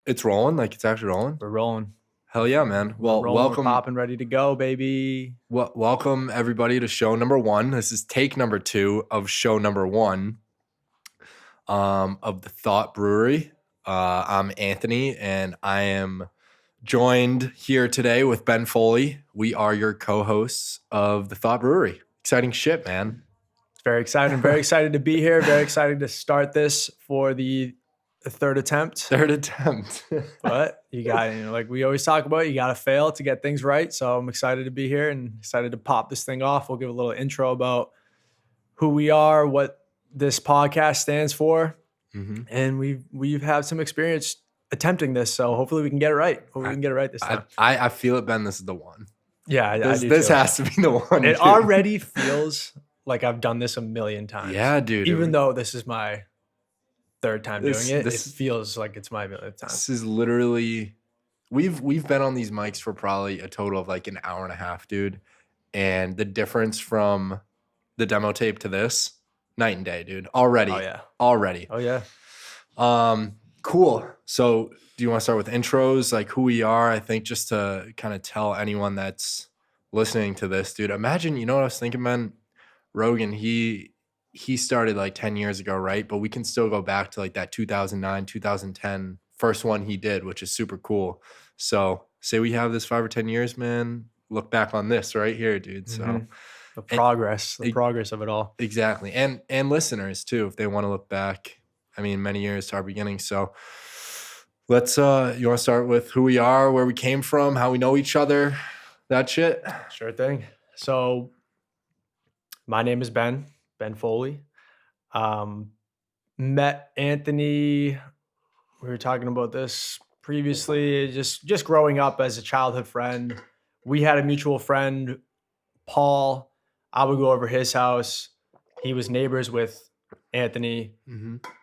It's rolling, like it's actually rolling. We're rolling. Hell yeah, man. Well, We're welcome, popping, ready to go, baby. welcome everybody to show number one. This is take number two of show number one, of the Thought Brewery. I'm Anthony, and I am joined here today with Ben Foley. We are your co-hosts of the Thought Brewery. Exciting shit, man. It's very exciting. Very excited to be here. Very excited to start this for the third attempt. Third attempt. But you got, like we always talk about, you got to fail to get things right. So I'm excited to be here and excited to pop this thing off. We'll give a little intro about who we are, what this podcast stands for, and we've had some experience attempting this. So hopefully we can get it right. Hopefully we can get it right this time. I feel it, Ben. This is the one. Yeah, I do This too. has to be the one. It dude. already feels like I've done this a million times. Yeah, dude. Even though this is my third time doing it, it this- feels like it's my millionth time. This is literally we've been on these mics for probably a total of like an hour and a half, dude. And the difference from the demo tape to this, night and day, dude. Already. Oh yeah. Already. Oh yeah. Cool. So do you want to start with intros, like who we are? I think just to kind of tell anyone that's listening to this, dude. Imagine, you know what I was thinking, man? Rogan, he started like 10 years ago, right? But we can still go back to like that 2009, 2010 first one he did, which is super cool. So say we have this 5 or 10 years, man, look back on this right here, dude. So the progress of it all. exactly. And listeners too, if they want to look back, I mean, many years to our beginning. So let's, you want to start with who we are, where we came from, how we know each other, that shit? Sure thing. So my name is Ben Foley. Met Anthony. We were talking about this previously, just growing up as a childhood friend. We had a mutual friend, Paul. I would go over his house. He was neighbors with Anthony,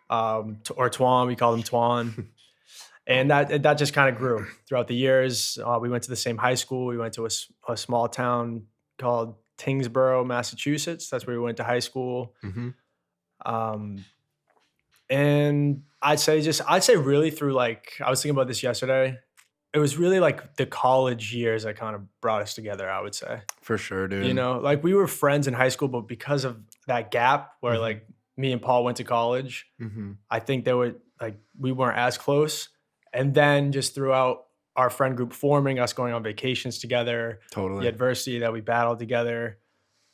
or Twan. We called him Twan. And that just kind of grew throughout the years. We went to the same high school. We went to a small town called Tingsboro, Massachusetts. That's where we went to high school. And I'd say really through, like, I was thinking about this yesterday. It was really like the college years that kind of brought us together, I would say. For sure, dude. You know, like we were friends in high school, but because of that gap where like me and Paul went to college, I think we weren't as close. And then just throughout our friend group forming, us going on vacations together, Totally. the adversity that we battled together,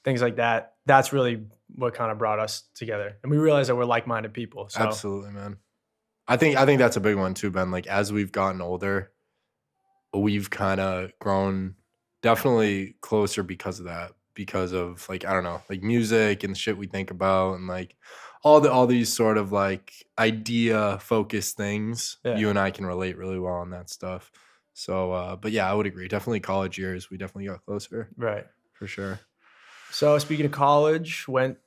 things like that. That's really what kind of brought us together. And we realized that we're like-minded people. So. Absolutely, man. I think that's a big one too, Ben. Like as we've gotten older, we've kind of grown definitely closer because of that. Because of like, I don't know, like music and the shit we think about and like all these sort of like idea focused things. Yeah. You and I can relate really well on that stuff. So but yeah, I would agree. Definitely college years, we definitely got closer. Right. For sure. So speaking of college, went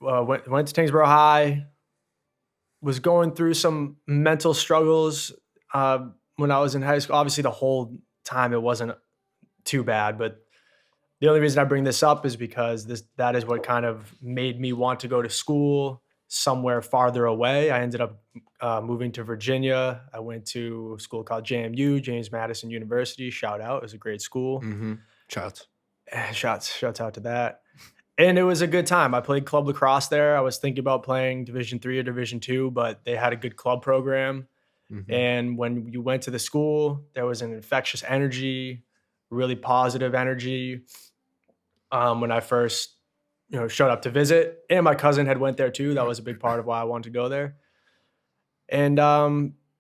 to Tingsboro High, was going through some mental struggles when I was in high school. Obviously the whole time it wasn't too bad, but the only reason I bring this up is because that is what kind of made me want to go to school somewhere farther away. I ended up moving to Virginia. I went to a school called JMU, James Madison University. Shout out. It was a great school. Shouts Out to that. And it was a good time. I played club lacrosse there. I was thinking about playing Division III or Division II, but they had a good club program. And when you went to the school, there was an infectious energy, really positive energy. When I first, showed up to visit, and my cousin had went there too. That was a big part of why I wanted to go there. And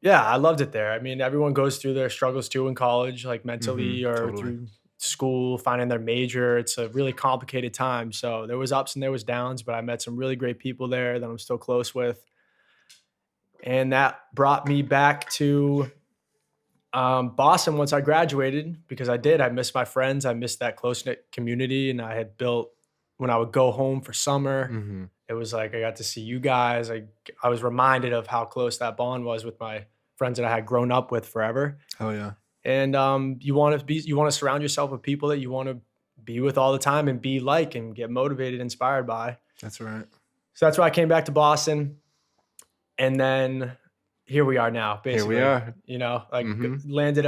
yeah, I loved it there. I mean, everyone goes through their struggles too in college, like mentally or totally. through school, finding their major. It's a really complicated time. So there was ups and there was downs, but I met some really great people there that I'm still close with. And that brought me back to Boston once I graduated, because I missed my friends. I missed that close-knit community, and I had built when I would go home for summer. It was like I got to see you guys. I was reminded of how close that bond was with my friends that I had grown up with forever. Oh yeah. And you want to surround yourself with people that you want to be with all the time and be like and get motivated, inspired by. That's right. So that's why I came back to Boston. And then here we are now, Here we basically. are. You know, like Mm-hmm. landed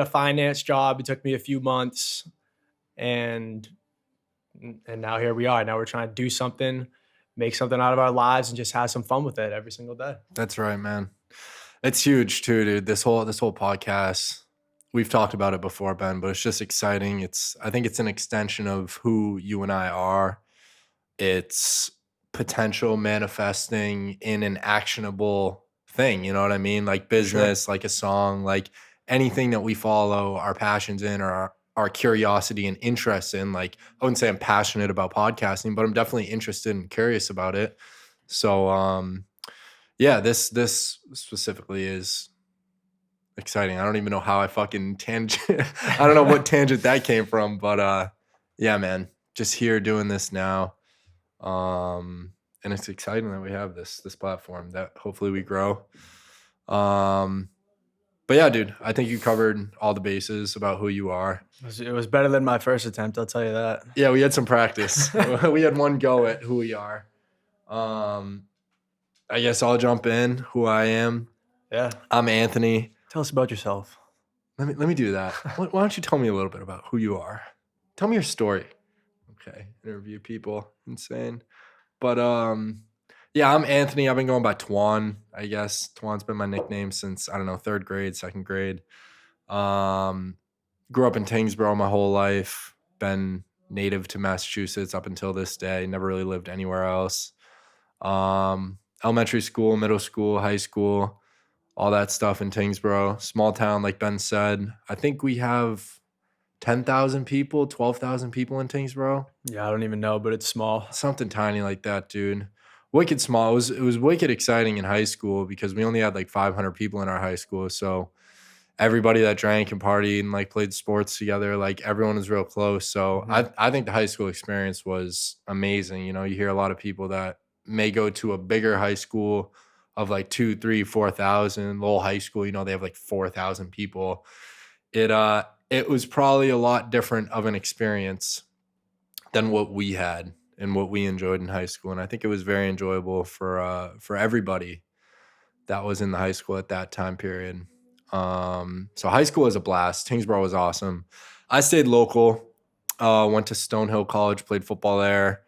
a finance job. It took me a few months, and now here we are. Now we're trying to do something, make something out of our lives, and just have some fun with it every single day. That's right, man. It's huge too, dude. This whole podcast, we've talked about it before, Ben, but it's just exciting. I think it's an extension of who you and I are. It's potential manifesting in an actionable thing, you know what I mean? Like For sure. business, like a song, like anything that we follow our passions in or our curiosity and interest in. Like I wouldn't say I'm passionate about podcasting, but I'm definitely interested and curious about it. So yeah, this specifically is exciting. I don't even know how I fucking tangent. I don't know what tangent that came from, but yeah, man, just here doing this now. And it's exciting that we have this platform that hopefully we grow. But yeah, dude, I think you covered all the bases about who you are. It was better than my first attempt, I'll tell you that. Yeah, we had some practice. We had one go at who we are. I guess I'll jump in. Who I am. Yeah. I'm Anthony. Tell us about yourself. Let me do that. Why don't you tell me a little bit about who you are? Tell me your story. Okay, interview people. Insane. But yeah, I'm Anthony. I've been going by Twan, I guess. Twan's been my nickname since, I don't know, 3rd grade, 2nd grade. Grew up in Tingsboro my whole life. Been native to Massachusetts up until this day. Never really lived anywhere else. Elementary school, middle school, high school, all that stuff in Tingsboro. Small town, like Ben said. I think we have 10,000 people, 12,000 people in Tingsboro. Yeah, I don't even know, but it's small. Something tiny like that, dude. Wicked small. It was wicked exciting in high school because we only had like 500 people in our high school. So everybody that drank and partied and like played sports together, like everyone was real close. So I think the high school experience was amazing. You know, you hear a lot of people that may go to a bigger high school of like 2, 3, 4,000. Lowell High School, you know, they have like 4,000 people. It was probably a lot different of an experience than what we had and what we enjoyed in high school. And I think it was very enjoyable for everybody that was in the high school at that time period. So high school was a blast. Tingsboro was awesome. I stayed local, went to Stonehill College, played football there,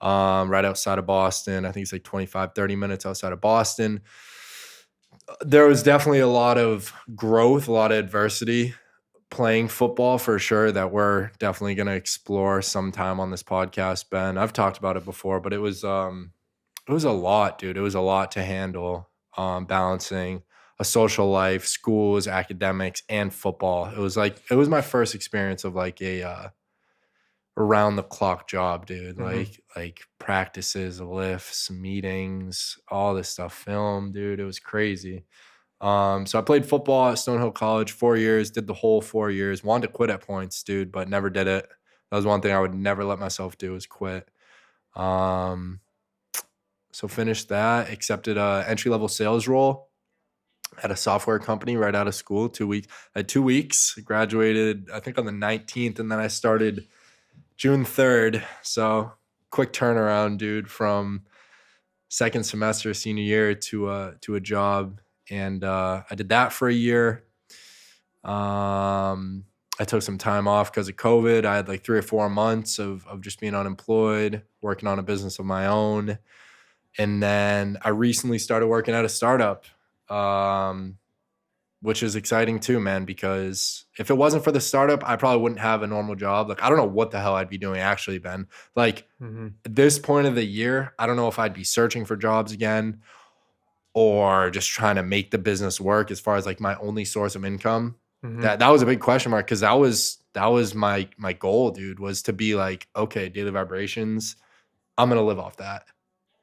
right outside of Boston. I think it's like 25, 30 minutes outside of Boston. There was definitely a lot of growth, a lot of adversity playing football for sure that we're definitely going to explore sometime on this podcast, Ben. I've talked about it before, but it was a lot, dude. It was a lot to handle, balancing a social life, schools, academics, and football. It was my first experience of like a around the clock job, dude. Like practices, lifts, meetings, all this stuff, film, dude. It was crazy. So I played football at Stonehill College 4 years, did the whole 4 years, wanted to quit at points, dude, but never did it. That was one thing I would never let myself do is quit. So finished that, accepted a entry-level sales role at a software company right out of school. 2 weeks. I had 2 weeks, graduated, I think on the 19th, and then I started June 3rd. So quick turnaround, dude, from second semester senior year to a job. And I did that for a year. I took some time off because of COVID. I had like 3 or 4 months of just being unemployed, working on a business of my own. And then I recently started working at a startup, which is exciting too, man, because if it wasn't for the startup, I probably wouldn't have a normal job. Like, I don't know what the hell I'd be doing actually, Ben. Like at this point of the year, I don't know if I'd be searching for jobs again or just trying to make the business work as far as like my only source of income. That was a big question mark because that was my goal, dude, was to be like, okay, Daily Vibrations, I'm gonna live off that.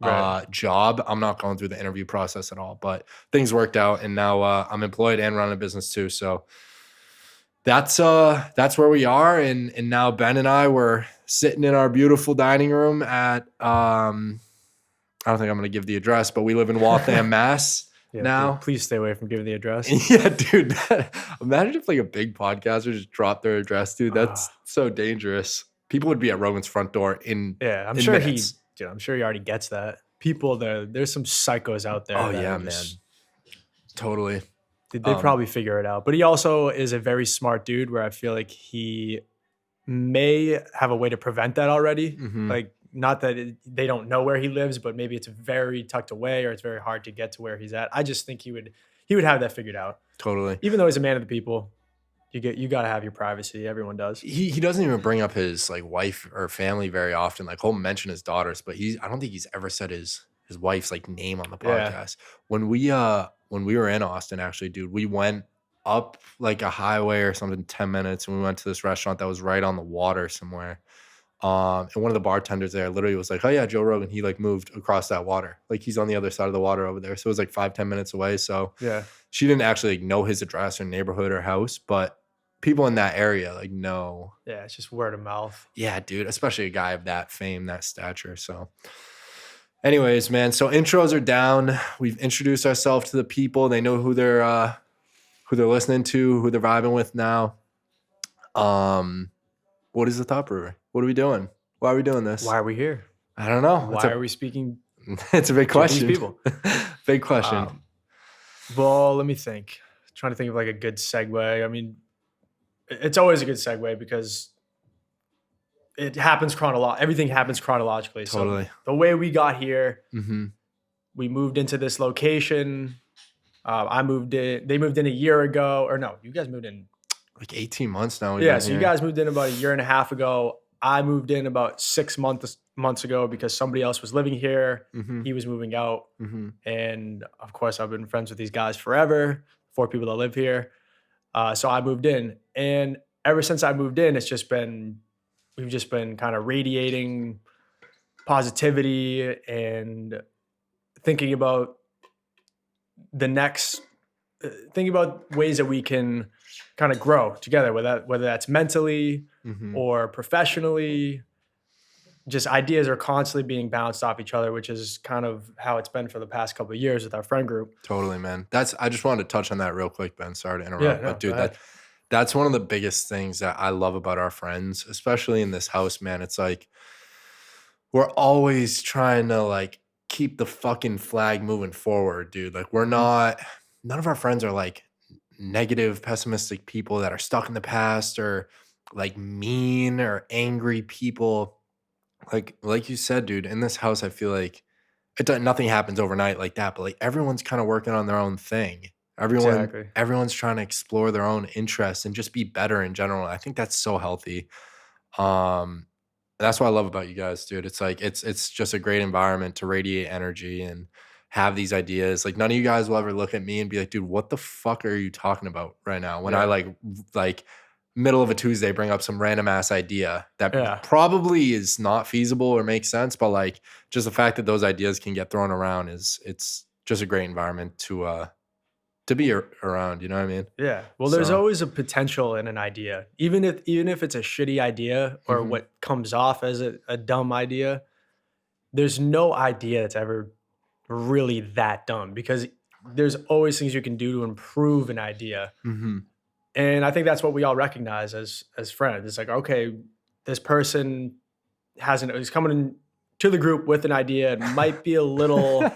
Right. Job. I'm not going through the interview process at all, but things worked out, and now I'm employed and running a business too. So that's where we are, and now Ben and I were sitting in our beautiful dining room at I don't think I'm going to give the address, but we live in Waltham, Mass. Yeah, now. please stay away from giving the address. Yeah, dude. Imagine if like a big podcaster just dropped their address, dude. That's so dangerous. People would be at Rogan's front door in I'm in sure minutes. I'm sure he already gets that. People there's some psychos out there. Oh that yeah, are man. just Totally. They probably figure it out. But he also is a very smart dude where I feel like he may have a way to prevent that already. Like, not that they don't know where he lives, but maybe it's very tucked away or it's very hard to get to where he's at. I just think he would have that figured out. Totally. Even though he's a man of the people, you got to have your privacy. Everyone does. He doesn't even bring up his like wife or family very often. Like he'll mention his daughters, but I don't think he's ever said his wife's like name on the podcast. When we were in Austin, actually, dude, we went up like a highway or something 10 minutes, and we went to this restaurant that was right on the water somewhere. And one of the bartenders there literally was like, "Oh yeah, Joe Rogan." He like moved across that water, like he's on the other side of the water over there. So it was like 5-10 minutes away. So Yeah. she didn't actually like, know his address or neighborhood or house, but people in that area like know. Yeah, it's just word of mouth. Yeah, dude, especially a guy of that fame, that stature. So anyways, man, so intros are down. We've introduced ourselves to the people. They know who they're listening to, who they're vibing with now. What is the Thought Brewery? What are we doing? Why are we doing this? Why are we here? I don't know. Why are we speaking? It's a big question. These people. Big question. Well, let me think. Trying to think of like a good segue. I mean, it's always a good segue because it happens everything happens chronologically. Totally. So the way we got here, we moved into this location. I moved in. They moved in a year ago, or no, you guys moved in like 18 months now. Yeah, so you guys moved in about a year and a half ago. I moved in about 6 months ago because somebody else was living here. He was moving out, and of course, I've been friends with these guys forever. 4 people that live here. So I moved in, and ever since I moved in, we've just been kind of radiating positivity and thinking about ways that we can kind of grow together, whether that's mentally or professionally. Just ideas are constantly being bounced off each other, which is kind of how it's been for the past couple of years with our friend group. Totally, man. I just wanted to touch on that real quick, Ben. Sorry to interrupt, but dude, that's one of the biggest things that I love about our friends, especially in this house, man. It's like we're always trying to like keep the fucking flag moving forward, dude. Like none of our friends are like negative, pessimistic people that are stuck in the past or like mean or angry people. Like you said, dude, in this house, I feel like nothing happens overnight like that, but like everyone's kind of working on their own thing. Everyone's trying to explore their own interests and just be better in general. I think that's so healthy. That's what I love about you guys, dude. It's like it's just a great environment to radiate energy and have these ideas. Like none of you guys will ever look at me and be like, dude, what the fuck are you talking about right now? When I like middle of a Tuesday bring up some random ass idea that probably is not feasible or makes sense, but like just the fact that those ideas can get thrown around it's just a great environment to be around, you know what I mean? Yeah. Well, there's always a potential in an idea. Even if it's a shitty idea or what comes off as a dumb idea, there's no idea that's ever really that dumb because there's always things you can do to improve an idea. And I think that's what we all recognize as friends. It's like, okay, this person is coming to the group with an idea. It might be a little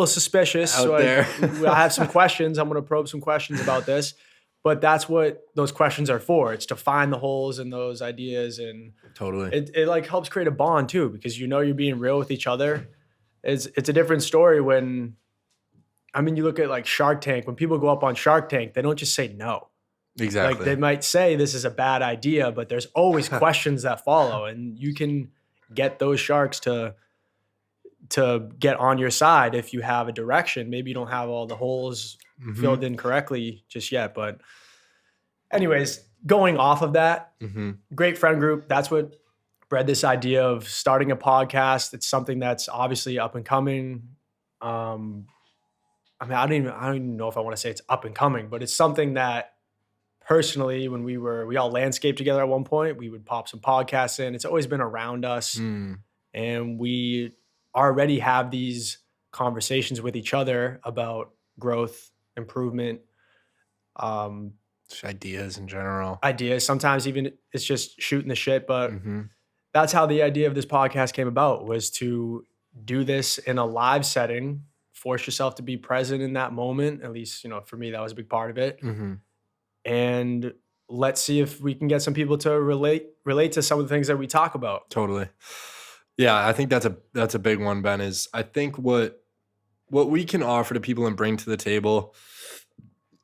suspicious. Out there. I have some questions. I'm going to probe some questions about this. But that's what those questions are for. It's to find the holes in those ideas. And totally. It like helps create a bond too, because you know you're being real with each other. It's a different story when, I mean, you look at like Shark Tank. When people go up on Shark Tank, they don't just say no. Exactly. Like they might say this is a bad idea, but there's always questions that follow, and you can get those sharks to get on your side if you have a direction. Maybe you don't have all the holes filled in correctly just yet, but anyways, going off of that, great friend group. That's what bred this idea of starting a podcast. It's something that's obviously up and coming. I mean, I don't even know if I want to say it's up and coming, but it's something that personally, when we all landscaped together at one point, we would pop some podcasts in. It's always been around us. And we already have these conversations with each other about growth, improvement, just ideas in general. Sometimes even it's just shooting the shit. But that's how the idea of this podcast came about, was to do this in a live setting force yourself to be present in that moment. At least, for me, that was a big part of it. Mm-hmm. And let's see if we can get some people to relate to some of the things that we talk about. Totally. Yeah, I think that's a big one, Ben, is I think what we can offer to people and bring to the table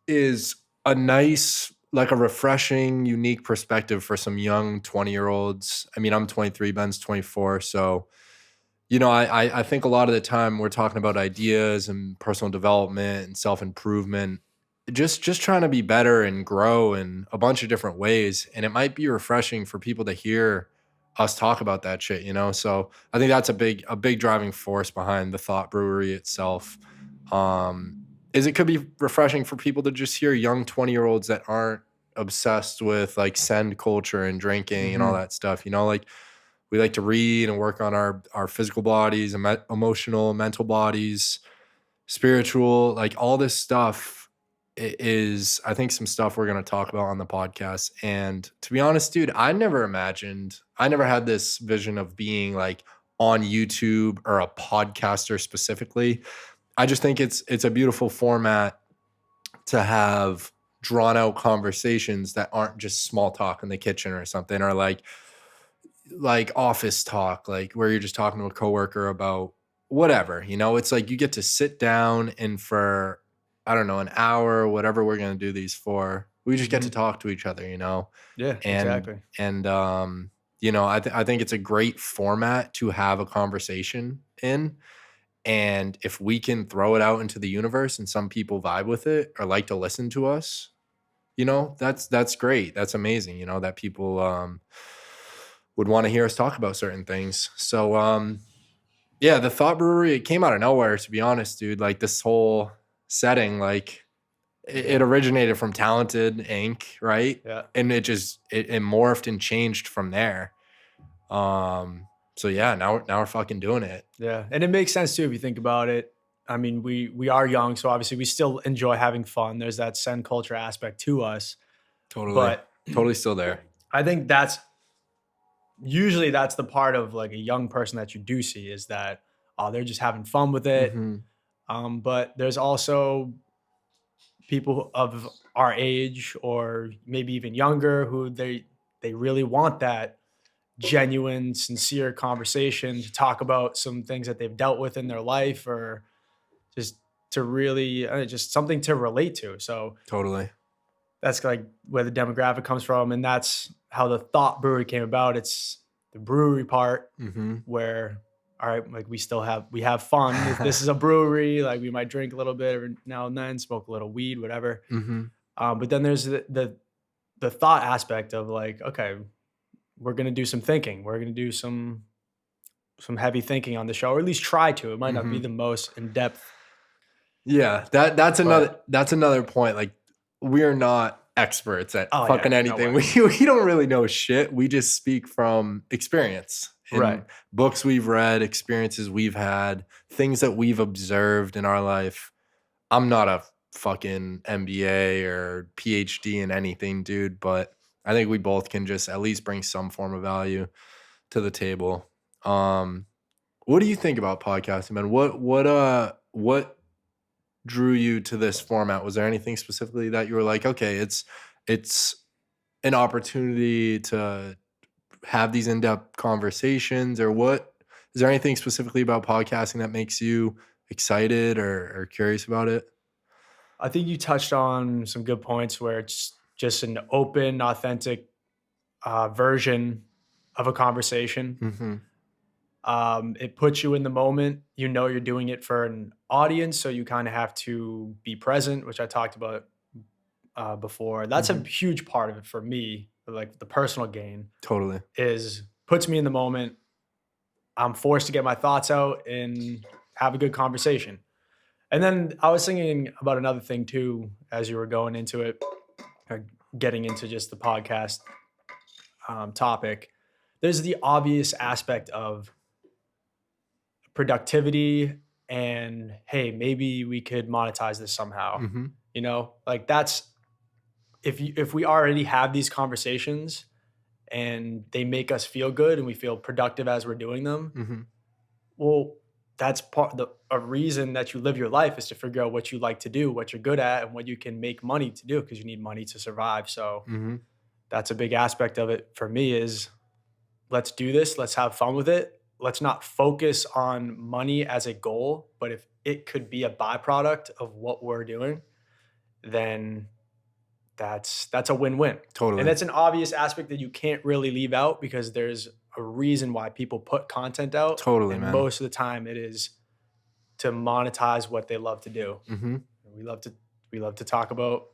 is a nice, like a refreshing, unique perspective for some young 20-year-olds. I mean, I'm 23, Ben's 24. So, I think a lot of the time we're talking about ideas and personal development and self-improvement, just trying to be better and grow in a bunch of different ways. And it might be refreshing for people to hear us talk about that shit, So I think that's a big driving force behind the Thought Brewery itself. Is it could be refreshing for people to just hear young 20-year-olds that aren't obsessed with like send culture and drinking and all that stuff. Like we like to read and work on our physical bodies and emotional, mental bodies, spiritual, like all this stuff is, I think, some stuff we're going to talk about on the podcast. And to be honest, dude, I never had this vision of being like on YouTube or a podcaster specifically. I just think it's a beautiful format to have drawn out conversations that aren't just small talk in the kitchen or something, or like office talk, like where you're just talking to a coworker about whatever, it's like you get to sit down and for, I don't know, an hour, whatever we're going to do these for, we just get to talk to each other, Yeah, exactly. And, I think it's a great format to have a conversation in. And if we can throw it out into the universe and some people vibe with it or like to listen to us, that's great. That's amazing, that people would want to hear us talk about certain things. So yeah, the Thought Brewery, it came out of nowhere, to be honest, dude. Like this whole setting, like it originated from Talented Inc., right? Yeah. And it morphed and changed from there. So yeah, now we're fucking doing it. Yeah. And it makes sense too if you think about it. I mean, we are young, so obviously we still enjoy having fun. There's that send culture aspect to us. Totally. But totally still there. I think that's the part of like a young person that you do see is that they're just having fun with it. Mm-hmm. But there's also people of our age or maybe even younger who they really want that genuine, sincere conversation to talk about some things that they've dealt with in their life or just to really just something to relate to. So Totally. that's like where the demographic comes from. And that's how the Thought Brewery came about. It's the brewery part where, all right, like we have fun. This is a brewery. Like we might drink a little bit every now and then, smoke a little weed, whatever. But then there's the thought aspect of like, okay, we're going to do some thinking. We're going to do some heavy thinking on the show, or at least try to. It might not be the most in-depth. Yeah, that's another point. Like we are not experts at fucking anything. We don't really know shit. We just speak from experience. Right. Books we've read, experiences we've had, things that we've observed in our life. I'm not a fucking MBA or PhD in anything, dude, but I think we both can just at least bring some form of value to the table. What do you think about podcasting, man? What drew you to this format? Was there anything specifically that you were like, okay, it's an opportunity to have these in-depth conversations, or what? Is there anything specifically about podcasting that makes you excited or curious about it? I think you touched on some good points where it's just an open, authentic version of a conversation. It puts you in the moment. You're doing it for an audience, so you kind of have to be present, which I talked about before. That's a huge part of it for me, like the personal gain. Totally. Is puts me in the moment. I'm forced to get my thoughts out and have a good conversation. And then I was thinking about another thing too, as you were going into it, or getting into just the podcast topic. There's the obvious aspect of productivity and, hey, maybe we could monetize this somehow. Like that's, if we already have these conversations and they make us feel good and we feel productive as we're doing them, well, that's a reason that you live your life is to figure out what you like to do, what you're good at, and what you can make money to do because you need money to survive. So Mm-hmm. that's a big aspect of it for me is let's do this, let's have fun with it. Let's not focus on money as a goal, but if it could be a byproduct of what we're doing, then that's a win-win. And Totally. that's an obvious aspect that you can't really leave out because there's a reason why people put content out. Totally, And man. most of the time it is to monetize what they love to do. Mm-hmm. We love to talk about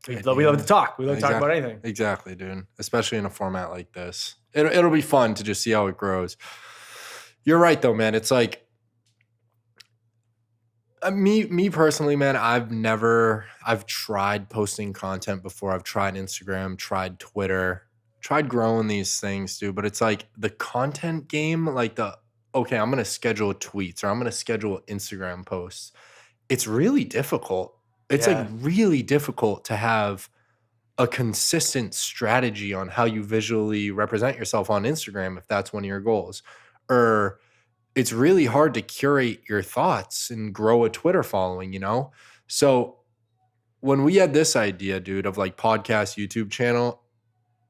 we Yeah, love to talk. We love to talk about anything. Exactly, dude. Especially in a format like this. It'll be fun to just see how it grows. You're right though, man. It's like me personally, man, I've tried posting content before. I've tried Instagram, tried Twitter, tried growing these things, dude. But it's like the content game, like okay, I'm gonna schedule tweets or I'm gonna schedule Instagram posts. It's really difficult. It's like really difficult to have a consistent strategy on how you visually represent yourself on Instagram if that's one of your goals. Or it's really hard to curate your thoughts and grow a Twitter following, you know? So when we had this idea, dude, of like podcast, YouTube channel,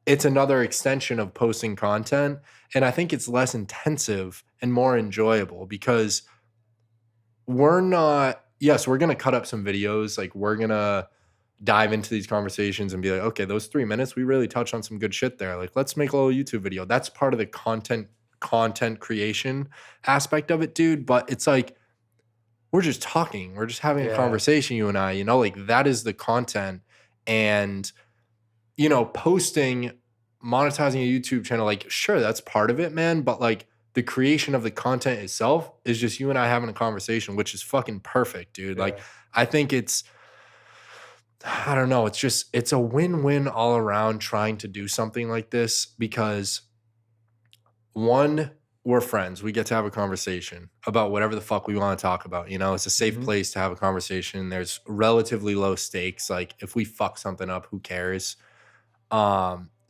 it's another extension of posting content. And I think it's less intensive and more enjoyable because we're going to cut up some videos. Like we're going to dive into these conversations and be like, okay, those 3 minutes, we really touched on some good shit there. Like, let's make a little YouTube video. That's part of the content creation aspect of it, dude. But it's like, we're just talking. We're just having a conversation, you and I, you know, like that is the content. And, you know, monetizing a YouTube channel, like, sure, that's part of it, man. But like the creation of the content itself is just you and I having a conversation, which is fucking perfect, dude. Like, I think I don't know. It's a win-win all around trying to do something like this because one, we're friends. We get to have a conversation about whatever the fuck we want to talk about. You know, it's a safe place to have a conversation. There's relatively low stakes. Like if we fuck something up, who cares?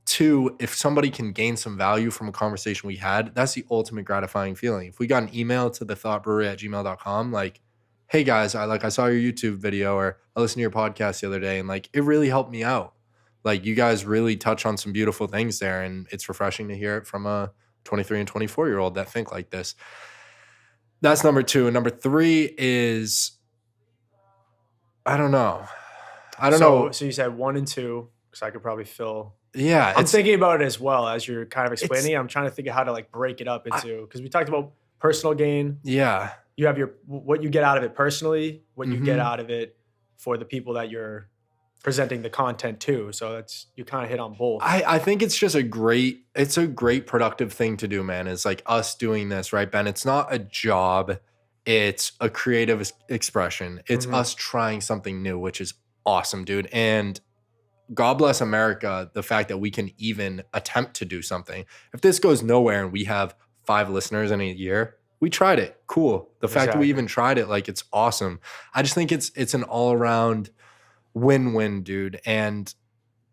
Two, if somebody can gain some value from a conversation we had, that's the ultimate gratifying feeling. If we got an email to the thoughtbrewery@gmail.com, like, hey guys, I saw your YouTube video or I listened to your podcast the other day and like it really helped me out. Like you guys really touch on some beautiful things there and it's refreshing to hear it from a 23 and 24-year-old that think like this. That's number two. And number three is, I don't know. So you said 1 and 2, because I could probably fill. Yeah. I'm thinking about it as well as you're kind of explaining. I'm trying to think of how to like break it up into, because we talked about personal gain. Yeah. You have what you get out of it personally, what you get out of it for the people that you're presenting the content to. So you kind of hit on both. I think it's just a great productive thing to do, man. It's like us doing this, right, Ben? It's not a job. It's a creative expression. It's us trying something new, which is awesome, dude. And God bless America, the fact that we can even attempt to do something. If this goes nowhere and we have 5 listeners in a year, we tried it. Cool. The fact that we even tried it, like it's awesome. I just think it's an all-around win-win, dude. And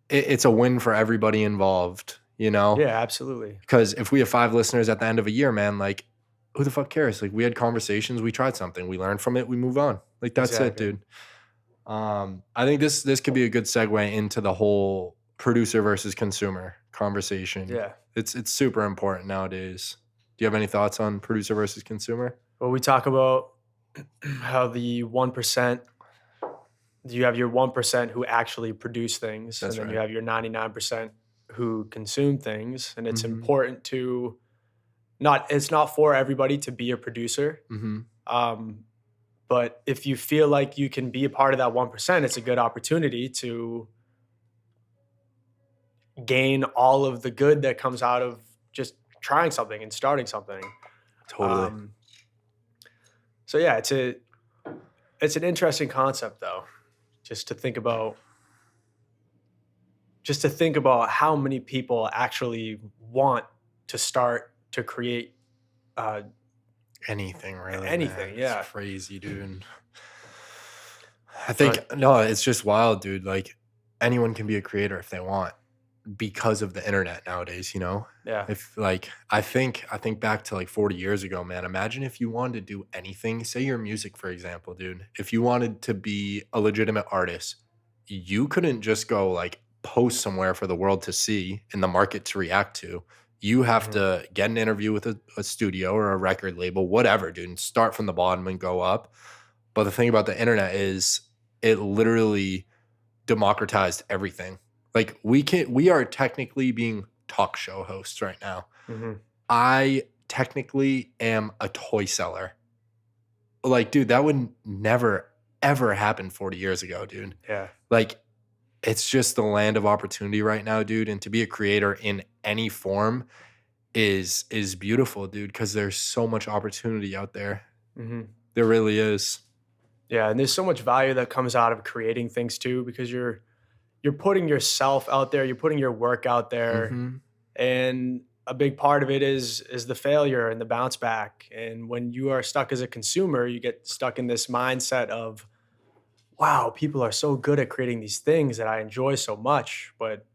it's a win for everybody involved, you know? Yeah, absolutely. Because if we have 5 listeners at the end of a year, man, like who the fuck cares? Like we had conversations, we tried something, we learned from it, we move on. Like that's it, dude. I think this could be a good segue into the whole producer versus consumer conversation. Yeah. It's super important nowadays. Do you have any thoughts on producer versus consumer? Well, we talk about how the 1%, you have your 1% who actually produce things, and then you have your 99% who consume things. And it's important to it's not for everybody to be a producer. But if you feel like you can be a part of that 1%, it's a good opportunity to gain all of the good that comes out of just trying something and starting something. Totally. So yeah, it's an interesting concept though, just to think about how many people actually want to start to create anything, really. Anything, man. It's crazy, dude. I think no, it's just wild, dude. Like anyone can be a creator if they want. because of the internet nowadays, you know? Yeah. If like I think back to like 40 years ago, man. Imagine if you wanted to do anything, say your music, for example, dude. If you wanted to be a legitimate artist, you couldn't just go like post somewhere for the world to see and the market to react to. You have Mhm. to get an interview with a studio or a record label, whatever, dude, and start from the bottom and go up. But the thing about the internet is it literally democratized everything. Like we are technically being talk show hosts right now. Mhm. I technically am a toy seller. Like, dude, that would never ever happen 40 years ago, dude. Yeah. Like, it's just the land of opportunity right now, dude. And to be a creator in any form is beautiful, dude, because there's so much opportunity out there. Mhm. There really is. Yeah, and there's so much value that comes out of creating things too, because you're putting yourself out there, you're putting your work out there, Hmm. and a big part of it is the failure and the bounce back. And when you are stuck as a consumer, you get stuck in this mindset of, wow, people are so good at creating these things that I enjoy so much, but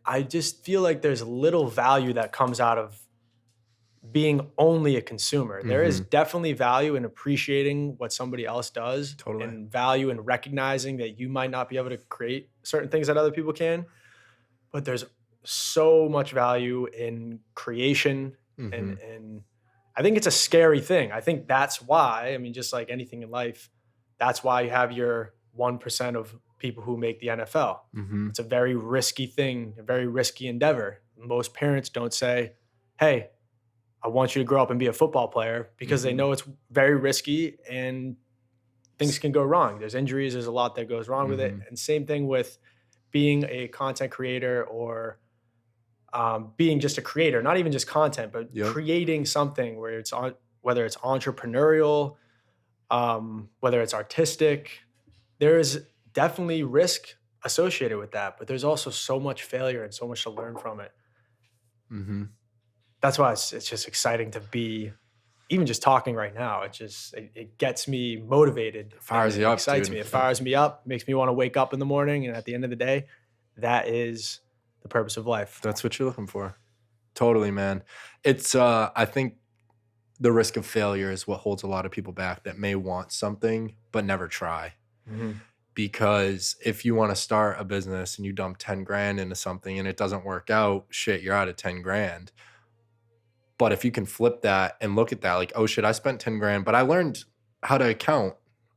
I just feel like there's little value that comes out of being only a consumer. There is Hmm. definitely value in appreciating what somebody else does, Totally. and value in recognizing that you might not be able to create certain things that other people can, but there's so much value in creation. and Hmm. and I think it's a scary thing. I think that's why, I mean, just like anything in life, that's why you have your 1% of people who make the NFL. Hmm. It's a very risky thing, a very risky endeavor. Most parents don't say, "Hey, I want you to grow up and be a football player," because they Hmm. know it's very risky and things can go wrong. There's injuries, there's a lot that goes wrong with it. Hmm. And same thing with being a content creator, or being just a creator, not even just content, but Yep. creating something where it's on, whether it's entrepreneurial, whether it's artistic. There is definitely risk associated with that, but there's also so much failure and so much to learn from it. Hmm. That's why it's just exciting to be, even just talking right now. It gets me motivated and Fires it you up, excites me. dude. It fires me up, makes me want to wake up in the morning. And at the end of the day, that is the purpose of life. That's what you're looking for. Totally, man. It's I think the risk of failure is what holds a lot of people back that may want something but never try. Mhm. Because if you want to start a business and you dump 10 grand into something and it doesn't work out, shit, you're out of 10 grand. But if you can flip that and look at that, like, oh shit, I spent 10 grand, but I learned how to account.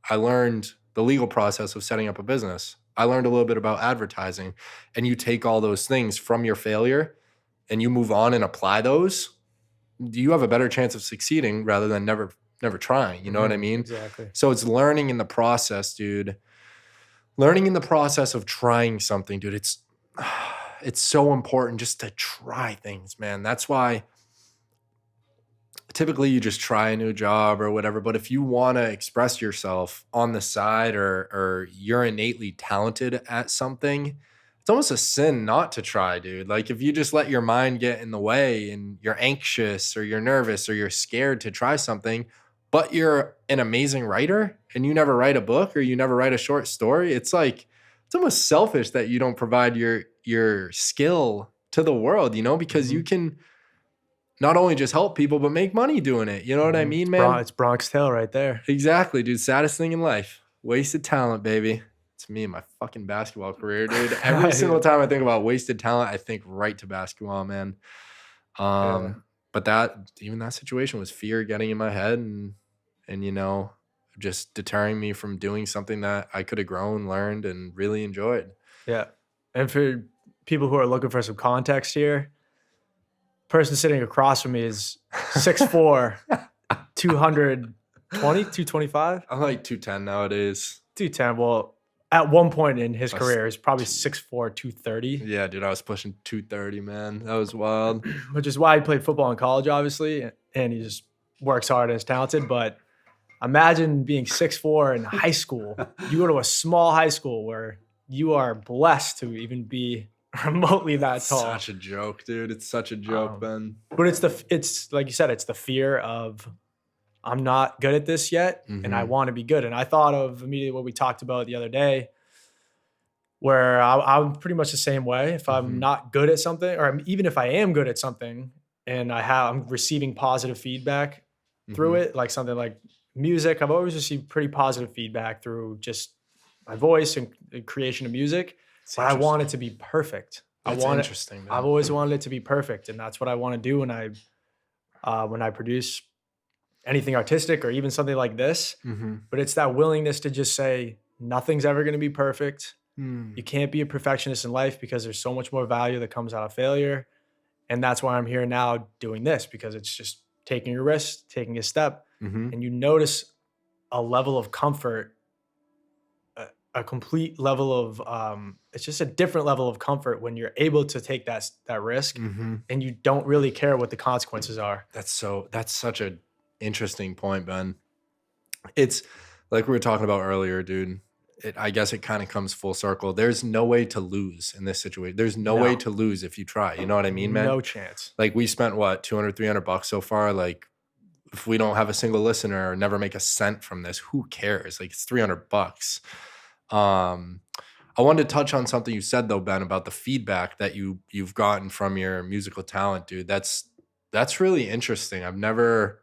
I learned the legal process of setting up a business. I learned a little bit about advertising. And you take all those things from your failure and you move on and apply those, you have a better chance of succeeding rather than never trying. You know what I Mhm. mean? Exactly. So it's learning in the process, dude. Learning in the process of trying something, dude. It's so important just to try things, man. That's why typically you just try a new job or whatever. But if you want to express yourself on the side, or you're innately talented at something, it's almost a sin not to try, dude. Like if you just let your mind get in the way and you're anxious or you're nervous or you're scared to try something, but you're an amazing writer and you never write a book or you never write a short story, it's like it's almost selfish that you don't provide your skill to the world, you know, because you Mhm. can not only just help people, but make money doing it. You know what I Mhm. mean, man? It's Bronx Tale right there. Exactly, dude. Saddest thing in life. Wasted talent, baby. It's me and my fucking basketball career, dude. Every single Yeah. time I think about wasted talent, I think right to basketball, man. Yeah. But that situation was fear getting in my head and just deterring me from doing something that I could have grown, learned, and really enjoyed. Yeah. And for people who are looking for some context here, person sitting across from me is 6'4", 220, 225, I'm like 210 nowadays. 210. Well, at one point in his I was career, he's probably two- 6'4", 230, yeah, dude, I was pushing 230, man. That was wild. which is why he played football in college, obviously, and he just works hard and is talented. But imagine being 6'4" in high school. You go to a small high school where you are blessed to even be remotely that It's tall. such a joke, dude. It's such a joke, Um, Ben. but it's like you said, it's the fear of, I'm not good at this yet, and I Hmm. want to be good. And I thought of immediately what we talked about the other day. where I'm pretty much the same way. If I'm not good at something, or even if I am good at something and I'm receiving positive feedback through it, like something like music, I've always received pretty positive feedback through just my voice and the creation of music, but I want it to be perfect. That's interesting, man. I've always wanted it to be perfect, and that's what I want to do when I produce anything artistic or even something like this. But it's that willingness to just say nothing's ever going to be perfect. You can't be a perfectionist in life because there's so much more value that comes out of failure. And that's why I'm here now doing this, because it's just taking a risk, taking a step, and you notice a level of comfort, a complete level of it's just a different level of comfort when you're able to take that risk, and you don't really care what the consequences are. That's such a interesting point, Ben. It's like we were talking about earlier, dude. I guess it kind of comes full circle. There's no way to lose in this situation. There's no way to lose if you try. You know what I mean, man? No chance. Like, we spent what, $200-300 so far. Like, if we don't have a single listener or never make a cent from this, who cares? Like, it's $300. I wanted to touch on something you said though, Ben, about the feedback that you've gotten from your musical talent, dude. That's really interesting. I've never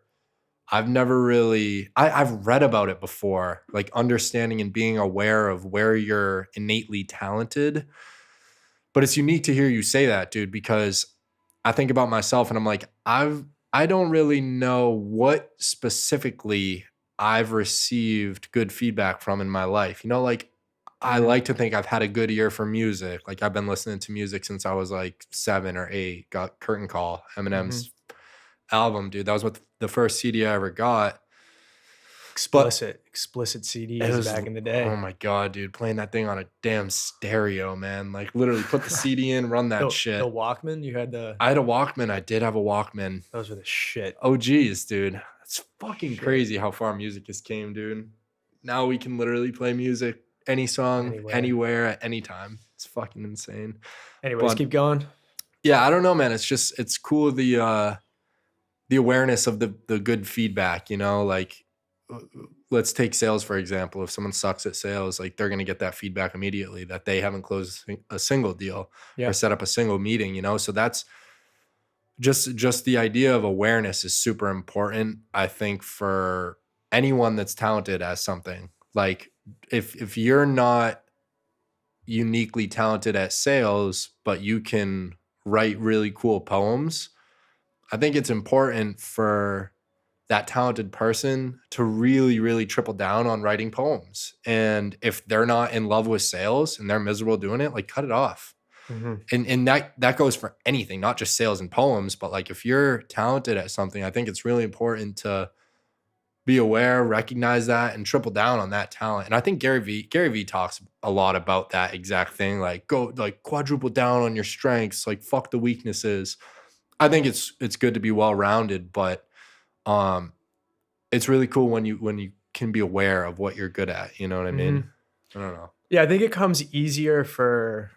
really, I've read about it before, like understanding and being aware of where you're innately talented. But it's unique to hear you say that, dude, because I think about myself and I'm like, I don't really know what specifically I've received good feedback from in my life. You know, like, I like to think I've had a good ear for music. Like, I've been listening to music since I was like 7 or 8. Got Curtain Call, Eminem's album, dude. That was what the first CD I ever got. Explicit CDs back in the day. Oh my God, dude. Playing that thing on a damn stereo, man. Like, literally put the CD in, run that shit. The Walkman? I had a Walkman. I did have a Walkman. Those were the shit. Oh, geez, dude. It's fucking crazy how far music has came, dude. Now we can literally play music, any song, anywhere, at any time. It's fucking insane. Anyways, keep going. Yeah, I don't know, man. It's cool, the awareness of the good feedback, you know, like, let's take sales, for example. If someone sucks at sales, like, they're going to get that feedback immediately that they haven't closed a single deal or set up a single meeting, you know? So that's just the idea of awareness is super important, I think, for anyone that's talented at something. Like, if you're not uniquely talented at sales, but you can write really cool poems, I think it's important for that talented person to really, really triple down on writing poems. And if they're not in love with sales and they're miserable doing it, like, cut it off. And that goes for anything, not just sales and poems, but like, if you're talented at something, I think it's really important to be aware, recognize that, and triple down on that talent. And I think Gary Vee talks a lot about that exact thing. Like, go, like, quadruple down on your strengths, like, fuck the weaknesses. I think it's good to be well-rounded, but it's really cool when you can be aware of what you're good at. You know what I mean? I don't know. Yeah, I think it comes easier for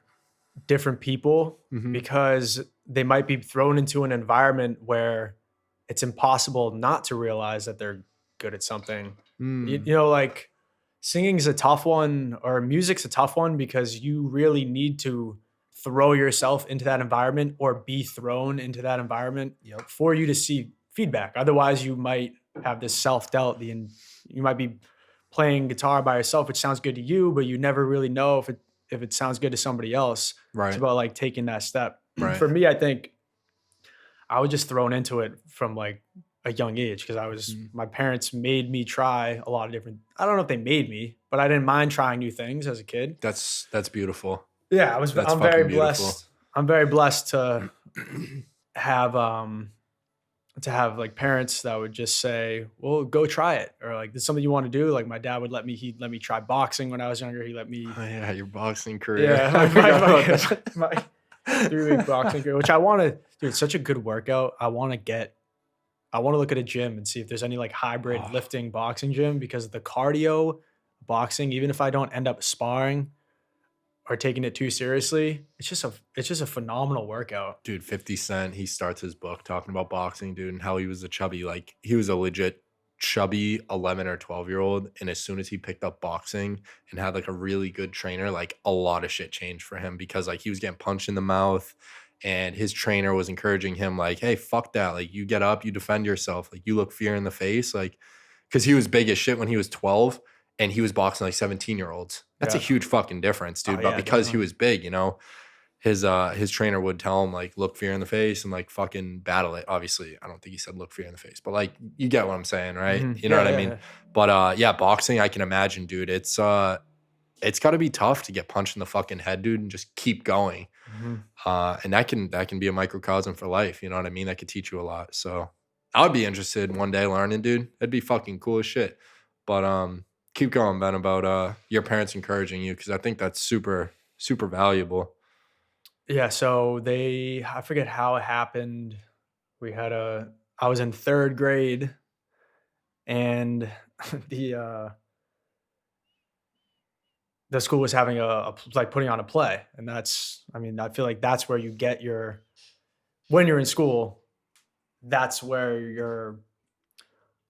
different people because they might be thrown into an environment where it's impossible not to realize that they're good at something. You know, like, singing's a tough one, or music's a tough one, because you really need to throw yourself into that environment or be thrown into that environment for you to see feedback. Otherwise, you might have this self-doubt. You might be playing guitar by yourself, which sounds good to you, but you never really know if it sounds good to somebody else. Right. It's about, like, taking that step. Right. For me, I think I was just thrown into it from, like, a young age, because my parents made me try a lot of different, I don't know if they made me, but I didn't mind trying new things as a kid. That's beautiful. Yeah, I'm very blessed. I'm very blessed to have like parents that would just say, well, go try it. Or, like, this is something you want to do. Like, my dad would he'd let me try boxing when I was younger. He let me. Oh yeah, your boxing career. Yeah, my 3-week boxing career, which I want to, dude, it's such a good workout. I want to look at a gym and see if there's any, like, hybrid lifting boxing gym, because the cardio boxing, even if I don't end up sparring or taking it too seriously, it's just a phenomenal workout. Dude, 50 Cent, he starts his book talking about boxing, dude, and how he was a chubby, like, he was a legit chubby 11 or 12-year-old, and as soon as he picked up boxing and had like a really good trainer, like a lot of shit changed for him because like he was getting punched in the mouth and his trainer was encouraging him like, hey, fuck that, like you get up, you defend yourself, like you look fear in the face, like because he was big as shit when he was 12 and he was boxing like 17-year-olds. That's a Yeah. huge fucking difference, dude. Oh, But yeah, because he definitely. was big, his trainer would tell him like look fear in the face and like fucking battle it. Obviously, I don't think he said look fear in the face, but like you get what I'm saying, right? Mhm. You know Yeah, what I yeah, mean? yeah. But yeah, boxing, I can imagine, dude. It's got to be tough to get punched in the fucking head, dude, and just keep going. Mhm. And that can be a microcosm for life. You know what I mean? That could teach you a lot. So I would be interested one day learning, dude. That'd be fucking cool as shit. But keep going, Ben, about your parents encouraging you because I think that's super super valuable. Yeah, so I forget how it happened. I was in 3rd grade and the, uh the school was having like putting on a play, and I mean, I feel like that's where you get when you're in school, that's where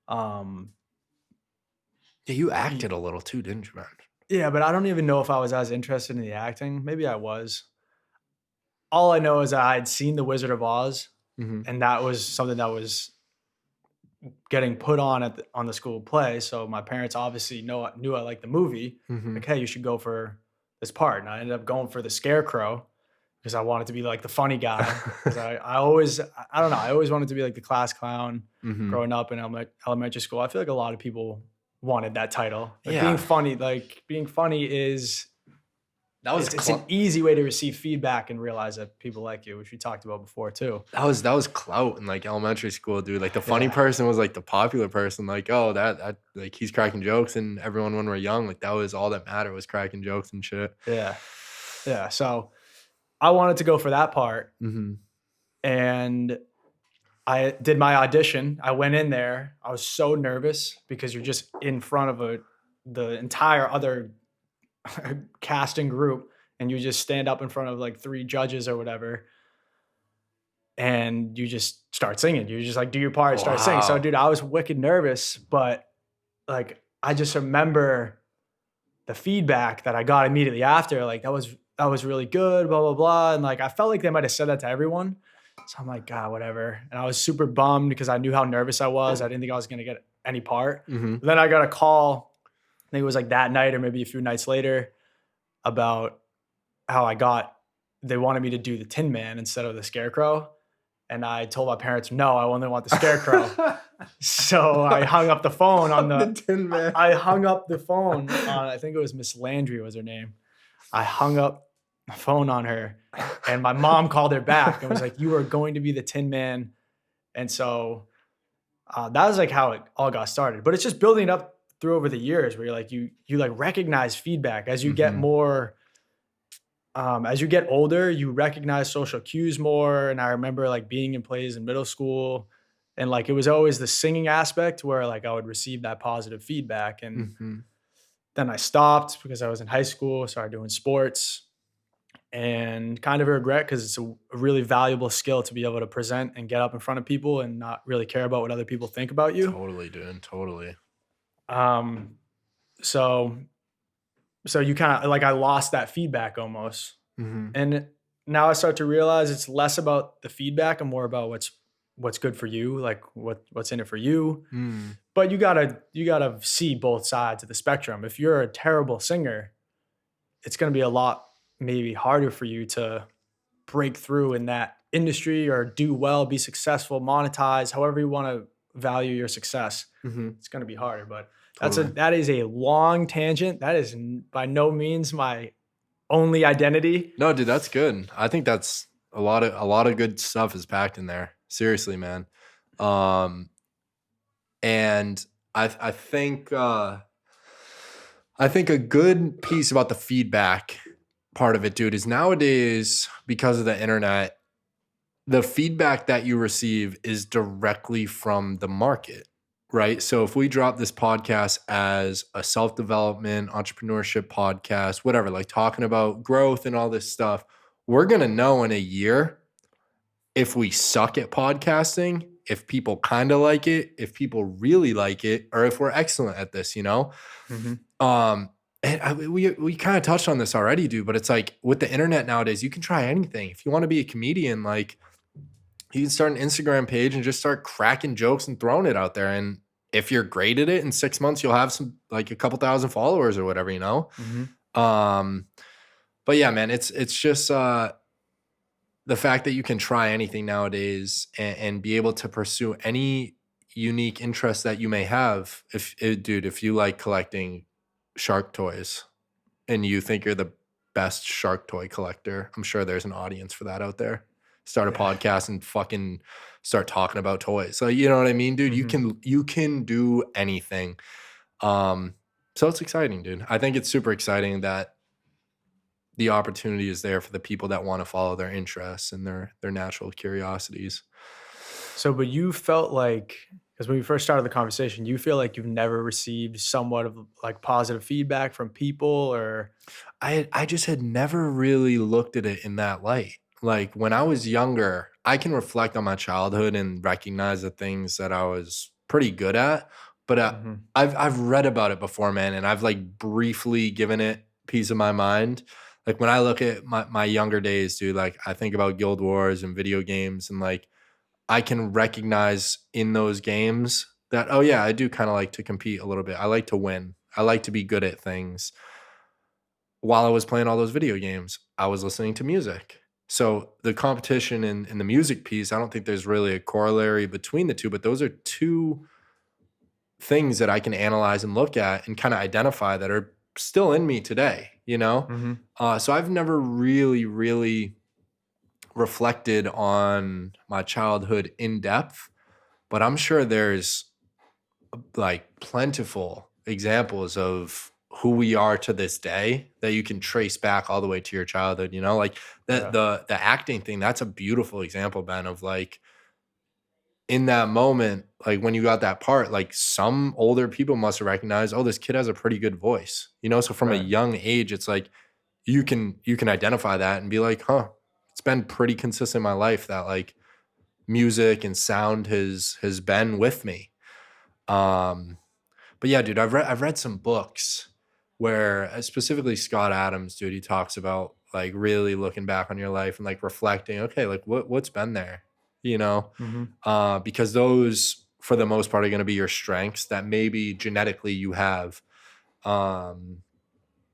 um Yeah, you y acted a little too, didn't you, man? yeah, but I don't even know if I was as interested in the acting. Maybe I was. All I know is that I had seen The Wizard of Oz, Mm-hmm. and that was something that was getting put on on the school play. So my parents obviously knew I liked the movie. Mm-hmm. Like, hey, you should go for this part. And I ended up going for the Scarecrow because I wanted to be like the funny guy. Because I don't know, I always wanted to be like the class clown Mm-hmm. growing up in elementary school. I feel like a lot of people wanted that title. Yeah, Like being funny is that was it's an easy way to receive feedback and realize that people like you, which we talked about before too. that was clout in like elementary school, dude. Like the funny Yeah. person was like the popular person. Like, oh, that like he's cracking jokes, and everyone when we're young, like that was all that mattered was cracking jokes and shit. Yeah. Yeah. So I wanted to go for that part, Mm-hmm. and I did my audition. I went in there. I was so nervous because you're just in front of the entire other casting group, and you just stand up in front of like 3 judges or whatever, and you just start singing. You just like do your part, start singing. So Wow. dude, I was wicked nervous, but like I just remember the feedback that I got immediately after, like that was really good, blah blah blah, and like I felt like they might have said that to everyone. So I'm like, God, whatever. And I was super bummed because I knew how nervous I was. I didn't think I was gonna get any part. Mm-hmm. But then I got a call. I think it was like that night or maybe a few nights later about how they wanted me to do the Tin Man instead of the Scarecrow. And I told my parents, no, I only want the Scarecrow. So I hung up the phone on The Tin Man. I hung up the phone on, I think it was Miss Landry was her name. I hung up the phone on her, and my mom called her back and was like, you are going to be the Tin Man. And so that was like how it all got started. But it's just building up through over the years where you're like, you like recognize feedback as you get Mm-hmm. more, as you get older, you recognize social cues more. And I remember like being in plays in middle school, and like it was always the singing aspect where like I would receive that positive feedback. And Mm-hmm. then I stopped because I was in high school, started doing sports, and kind of a regret because it's a really valuable skill to be able to present and get up in front of people and not really care about what other people think about you. Totally, dude. Totally. Um, so you kind of like I lost that feedback almost. Mm-hmm. And now I start to realize it's less about the feedback and more about what's good for you, like what's in it for you. Mm. But you gotta see both sides of the spectrum. If you're a terrible singer, it's gonna be a lot maybe harder for you to break through in that industry or do well, be successful, monetize, however you want to value your success. Mm-hmm. It's gonna be harder. But Totally. that is a long tangent. That is by no means my only identity. No, dude, that's good. I think that's a lot of good stuff is packed in there. Seriously, man. Um, and I think a good piece about the feedback part of it, dude, is nowadays because of the internet, the feedback that you receive is directly from the market, right? So if we drop this podcast as a self-development, entrepreneurship podcast, whatever, like talking about growth and all this stuff, we're going to know in a year if we suck at podcasting, if people kind of like it, if people really like it, or if we're excellent at this, you know? Mm-hmm. We kind of touched on this already, dude, but it's like with the internet nowadays, you can try anything. If you want to be a comedian, like you can start an Instagram page and just start cracking jokes and throwing it out there. And if you're great at it, in 6 months, you'll have some like a couple thousand followers or whatever, you know? Mm-hmm. But yeah, man, it's just the fact that you can try anything nowadays and be able to pursue any unique interest that you may have. Dude, if you like collecting shark toys and you think you're the best shark toy collector, I'm sure there's an audience for that out there. Start a podcast and fucking start talking about toys. So you know what I mean, dude? Mm-hmm. You can do anything. So it's exciting, dude. I think it's super exciting that the opportunity is there for the people that want to follow their interests and their natural curiosities. So, but you felt like, because when we first started the conversation, you feel like you've never received somewhat of like positive feedback from people, or I just had never really looked at it in that light. Like when I was younger, I can reflect on my childhood and recognize the things that I was pretty good at. But mm-hmm. I've read about it before, man, and I've like briefly given it piece of my mind. Like when I look at my younger days, dude, like I think about Guild Wars and video games, and like I can recognize in those games that, oh yeah, I do kind of like to compete a little bit. I like to win. I like to be good at things. While I was playing all those video games, I was listening to music. So the competition in the music piece, I don't think there's really a corollary between the two, but those are two things that I can analyze and look at and kind of identify that are still in me today, you know? Mm-hmm. So I've never really reflected on my childhood in depth, but I'm sure there's like plentiful examples of who we are to this day that you can trace back all the way to your childhood, you know? Like the acting thing, that's a beautiful example, Ben, of like in that moment, like when you got that part, like some older people must have recognized, oh, this kid has a pretty good voice, you know? So from a Right. young age, it's like you can identify that and be like, huh, it's been pretty consistent in my life that like music and sound has been with me. But yeah, dude, I've read some books where specifically Scott Adams, dude, he talks about like really looking back on your life and like reflecting, okay, like what's been there, you know? Mm-hmm. Because those for the most part are going to be your strengths that maybe genetically you have.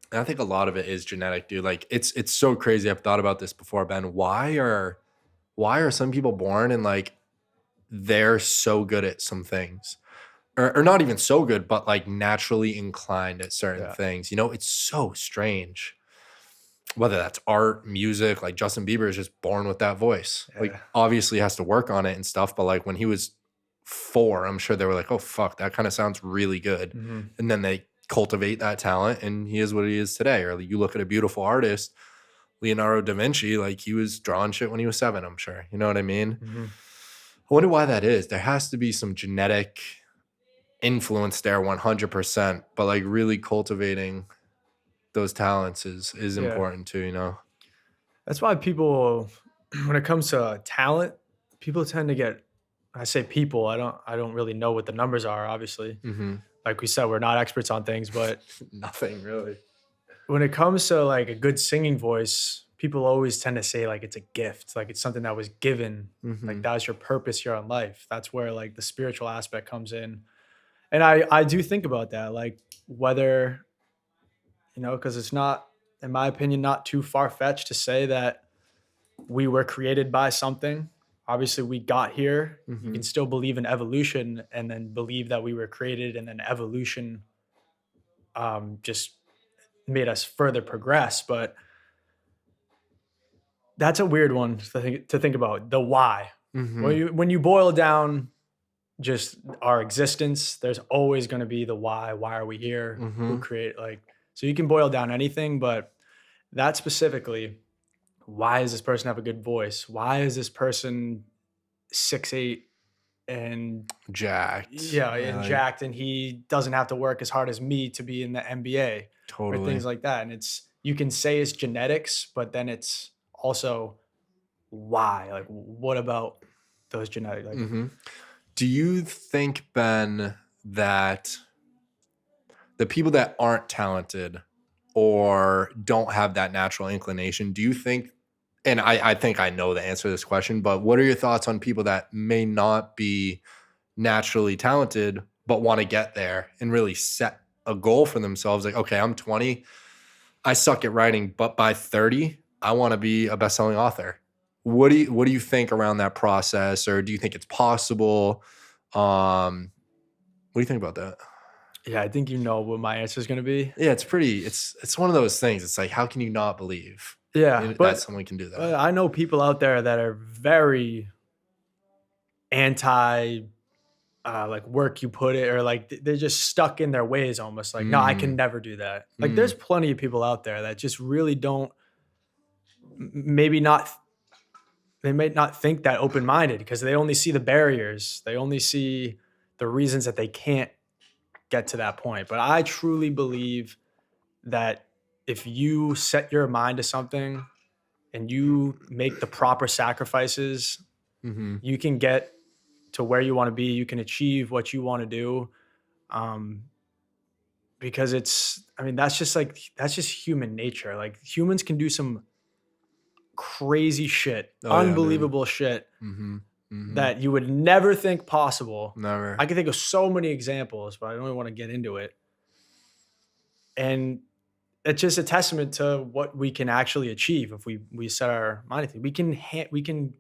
And I think a lot of it is genetic, dude. Like it's so crazy. I've thought about this before, Ben. Why are some people born and like they're so good at some things? Or not even so good, but like naturally inclined at certain things. You know, it's so strange. Whether that's art, music, like Justin Bieber is just born with that voice. Yeah. Like obviously has to work on it and stuff, but like when he was 4, I'm sure they were like, "Oh fuck, that kind of sounds really good." Mm-hmm. And then they cultivate that talent and he is what he is today. Or you look at a beautiful artist, Leonardo da Vinci, like he was drawing shit when he was 7, I'm sure. You know what I mean? Mm-hmm. I wonder why that is. There has to be some genetic influence there 100%, but like really cultivating those talents is important too, you know? That's why people, when it comes to talent, people tend to get. I say people. I don't really know what the numbers are. Obviously, like we said, we're not experts on things. But Nothing really. when it comes to like a good singing voice, people always tend to say like it's a gift, like it's something that was given. Like that was your purpose here on life. That's where like the spiritual aspect comes in. And I do think about that, like whether because it's not, in my opinion, not too far fetched to say that we were created by something. Obviously, we got here. You can still believe in evolution and then believe that we were created, and then evolution just made us further progress. But that's a weird one to think about. The why. When you boil down just our existence, there's always going to be the why. Why are we here? Who created so you can boil down anything, but that specifically, why does this person have a good voice? Why is this person 6'8" and jacked? Jacked, and he doesn't have to work as hard as me to be in the NBA, Totally. or things like that. And you can say it's genetics, but then it's also why. Like, what about those genetics? Do you think, Ben, that the people that aren't talented or don't have that natural inclination, do you think, and I think I know the answer to this question, but what are your thoughts on people that may not be naturally talented but want to get there and really set a goal for themselves? Like, okay, I'm 20, I suck at writing, but by 30, I want to be a best-selling author. What do you think around that process, or do you think it's possible? What do you think about that? Yeah, I think you know what my answer is going to be. Yeah, it's one of those things. It's like, how can you not believe Yeah, that someone can do but that? I know people out there that are very anti like work you put it, or like they're just stuck in their ways almost, like, no, I can Mm, never do that. Like there's mm, plenty of people out there that just really don't, maybe not, they may not think that open-minded because they only see the barriers, they only see the reasons that they can't get to that point. But I truly believe that if you set your mind to something and you make the proper sacrifices, mm-hmm. you can get to where you want to be. You can achieve what you want to do. Um, because it's, I mean, that's just human nature. Like humans can do some crazy shit, Oh yeah, dude. unbelievable shit Mm-hmm. Mm-hmm. that you would never think possible. Never. I can think of so many examples, but I don't even want to get into it. And it's just a testament to what we can actually achieve if we set our mind to it. We can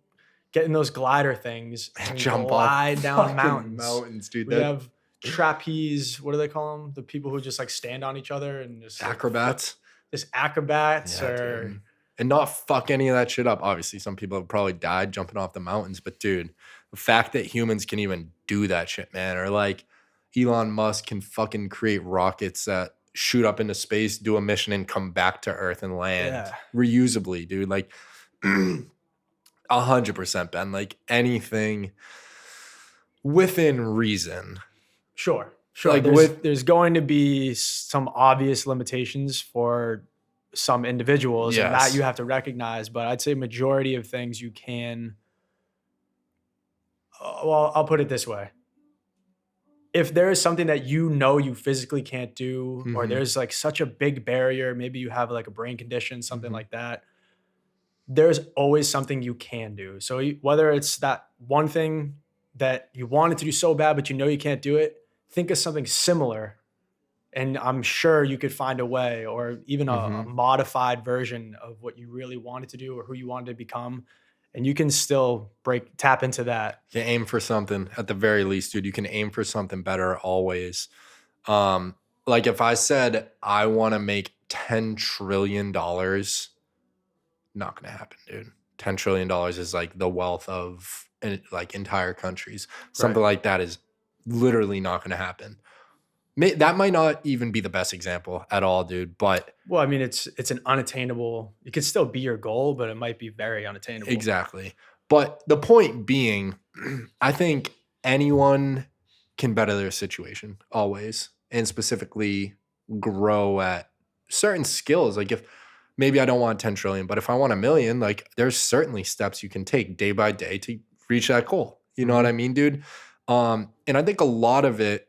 get in those glider things and Jump off glide down fucking mountains. mountains, dude. We That have trapeze. What do they call them? The people who just like stand on each other and just like flip, acrobats. just acrobats, Yeah, or dude. And not fuck any of that shit up. Obviously, some people have probably died jumping off the mountains, but dude, the fact that humans can even do that shit, man, or like Elon Musk can fucking create rockets that shoot up into space, do a mission, and come back to Earth and land yeah, reusably, dude. Like 100%, Ben. Like anything within reason. sure, sure. Like with There's going to be some obvious limitations for some individuals, and that yes. you have to recognize. But I'd say majority of things you can. Well, I'll put it this way: if there is something that you know you physically can't do, or Mm-hmm. there's like such a big barrier, maybe you have like a brain condition, something Mm-hmm. like that, there's always something you can do. So whether it's that one thing that you wanted to do so bad, but you know you can't do it, think of something similar. And I'm sure you could find a way, or even a Mm-hmm. modified version of what you really wanted to do or who you wanted to become. And you can still tap into that. You aim for something at the very least, dude. You can aim for something better always. Like if I said I want to make $10 trillion, not gonna happen, dude. $10 trillion is like the wealth of like entire countries. Right. Something like that is literally not gonna happen. That might not even be the best example at all, dude. But Well, I mean, it's an unattainable. It could still be your goal, but it might be very unattainable. exactly. But the point being, I think anyone can better their situation always, and specifically grow at certain skills. Like if maybe I don't want 10 trillion, but if I want a million, like there's certainly steps you can take day by day to reach that goal. You know what Mhm. I mean, dude? And I think a lot of it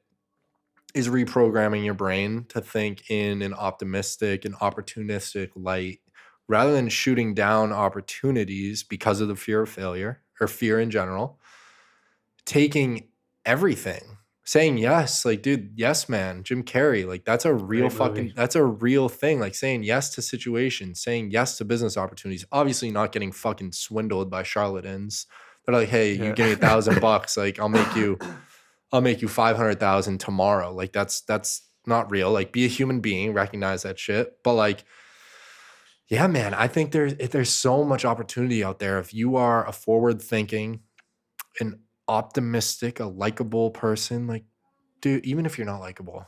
is reprogramming your brain to think in an optimistic and opportunistic light rather than shooting down opportunities because of the fear of failure or fear in general, taking everything, saying yes. Like, dude, yes, man, Jim Carrey, like that's a real Great movie. fucking, that's a real thing. Like saying yes to situations, saying yes to business opportunities, obviously not getting fucking swindled by charlatans. They're like, hey, you Yeah. give me $1,000, like I'll make you 500,000 tomorrow. Like that's not real. Like be a human being, recognize that shit. But like, yeah, man, I think there's so much opportunity out there if you are a forward thinking, an optimistic, a likable person. Like, dude, even if you're not likable,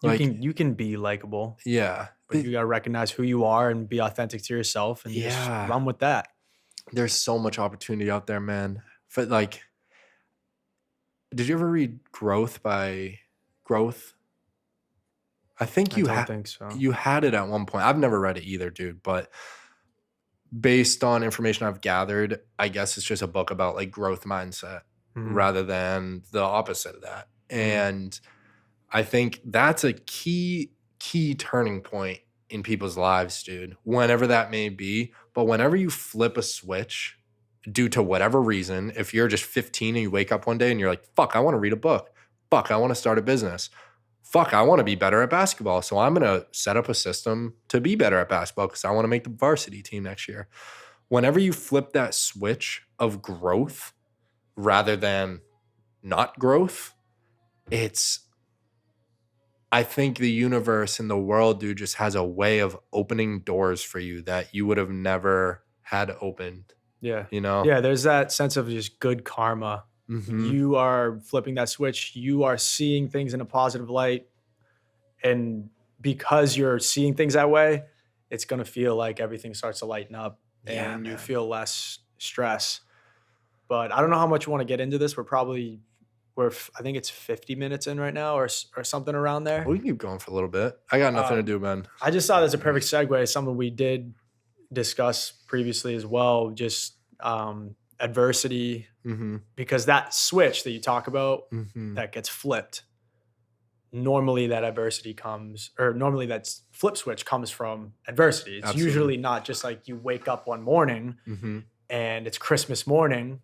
like, You can be likable, yeah, but you gotta recognize who you are and be authentic to yourself and just yeah, run with that. there's so much opportunity out there, man. But like, did you ever read Growth? I think I don't think so. you had it at one point. I've never read it either, dude, but based on information I've gathered, I guess it's just a book about like growth mindset. rather than the opposite of that. And I think that's a key turning point in people's lives, dude, whenever that may be. But whenever you flip a switch due to whatever reason, if you're just 15 and you wake up one day and you're like, fuck, I want to read a book. Fuck, I want to start a business. Fuck, I want to be better at basketball. So I'm going to set up a system to be better at basketball because I want to make the varsity team next year. Whenever you flip that switch of growth rather than not growth, I think the universe and the world, dude, just has a way of opening doors for you that you would have never had opened. Yeah. You know? Yeah, there's that sense of just good karma. You are flipping that switch. You are seeing things in a positive light. And because you're seeing things that way, it's going to feel like everything starts to lighten up and you feel less stress. But I don't know how much you want to get into this. I think it's 50 minutes in right now or something around there. We can keep going for a little bit. I got nothing to do, man. I just thought that's a perfect segue. Something we did discuss previously as well, just adversity, because that switch that you talk about that gets flipped, normally that flip switch comes from adversity. It's usually not just like you wake up one morning and it's Christmas morning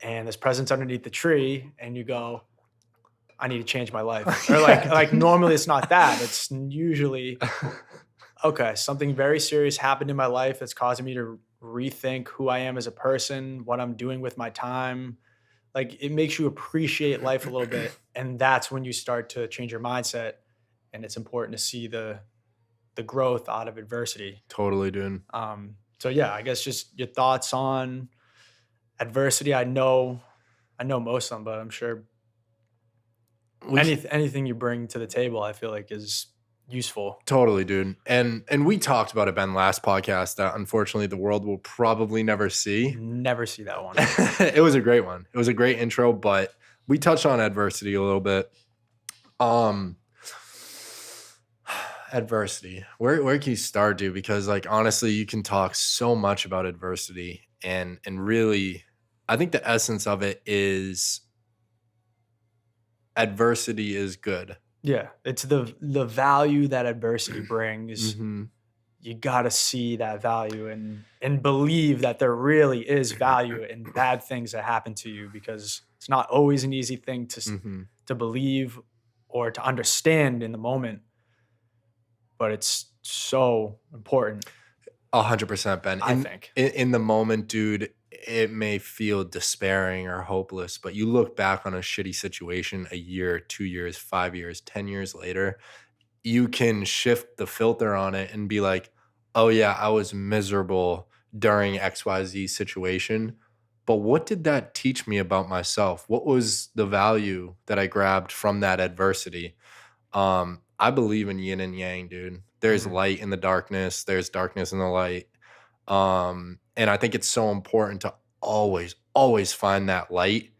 and there's presents underneath the tree and you go, I need to change my life. Or like normally it's not that. It's usually, okay, something very serious happened in my life that's causing me to rethink who I am as a person, what I'm doing with my time. Like it makes you appreciate life a little bit. And that's when you start to change your mindset. And it's important to see the growth out of adversity. Totally, dude. So yeah, I guess just your thoughts on adversity. I know most of them, but I'm sure anything you bring to the table, I feel like is useful. Totally, dude. And we talked about it, Ben, last podcast that unfortunately the world will probably never see. Never see that one. It was a great one. It was a great intro, but we touched on adversity a little bit. Adversity. Where can you start, dude? Because like honestly, you can talk so much about adversity and really I think the essence of it is adversity is good. Yeah, it's the value that adversity brings. You got to see that value and believe that there really is value in bad things that happen to you, because it's not always an easy thing to believe or to understand in the moment, but it's so important. 100%, Ben. I think in the moment, dude, it may feel despairing or hopeless, but you look back on a shitty situation a year, 2 years, 5 years, 10 years later, you can shift the filter on it and be like, oh yeah, I was miserable during XYZ situation, but what did that teach me about myself? What was the value that I grabbed from that adversity? I believe in yin and yang, dude. There's light in the darkness. There's darkness in the light. And I think it's so important to always find that light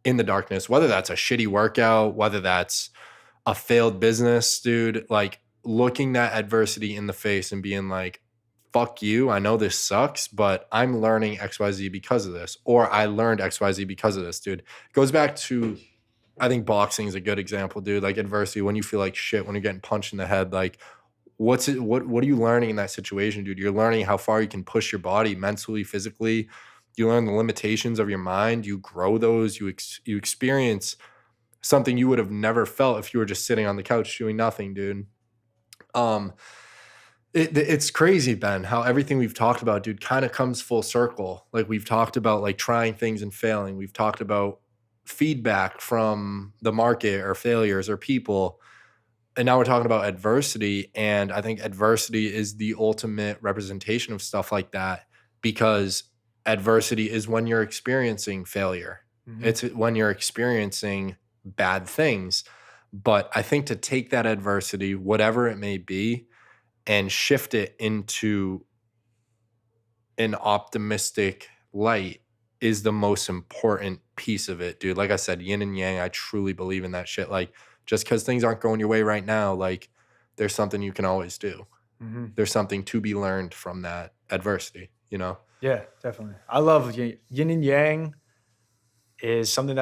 in the darkness, whether that's a shitty workout, whether that's a failed business, dude, like looking that adversity in the face and being like, fuck you. I know this sucks, but I'm learning XYZ because of this, or I learned XYZ because of this, dude. It goes back to, I think boxing is a good example, dude. Like adversity, when you feel like shit, when you're getting punched in the head, like what are you learning in that situation, dude? You're learning how far you can push your body mentally, physically. You learn the limitations of your mind. You grow those. You experience something you would have never felt if you were just sitting on the couch doing nothing, dude. It's crazy, Ben, how everything we've talked about, dude, kind of comes full circle. Like we've talked about like trying things and failing. We've talked about feedback from the market or failures or people. And now we're talking about adversity. And I think adversity is the ultimate representation of stuff like that, because adversity is when you're experiencing failure. It's when you're experiencing bad things. But I think to take that adversity, whatever it may be, and shift it into an optimistic light is the most important piece of it, dude. Like I said, yin and yang, I truly believe in that shit. Like, just because things aren't going your way right now, like, there's something you can always do. There's something to be learned from that adversity, you know? Yeah, definitely. I love yin and yang is something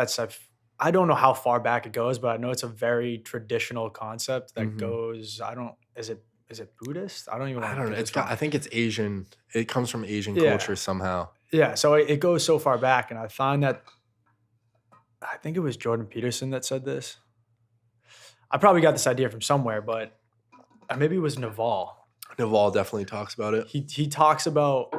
I don't know how far back it goes, but I know it's a very traditional concept that Mhm. goes, is it Buddhist? I don't even I want to don't know. get It's this got. wrong. I think it's Asian. It comes from Asian Yeah. culture somehow. Yeah. So it goes so far back. And I find that I think it was Jordan Peterson that said this. I probably got this idea from somewhere, but maybe it was Naval. Naval definitely talks about it. He talks about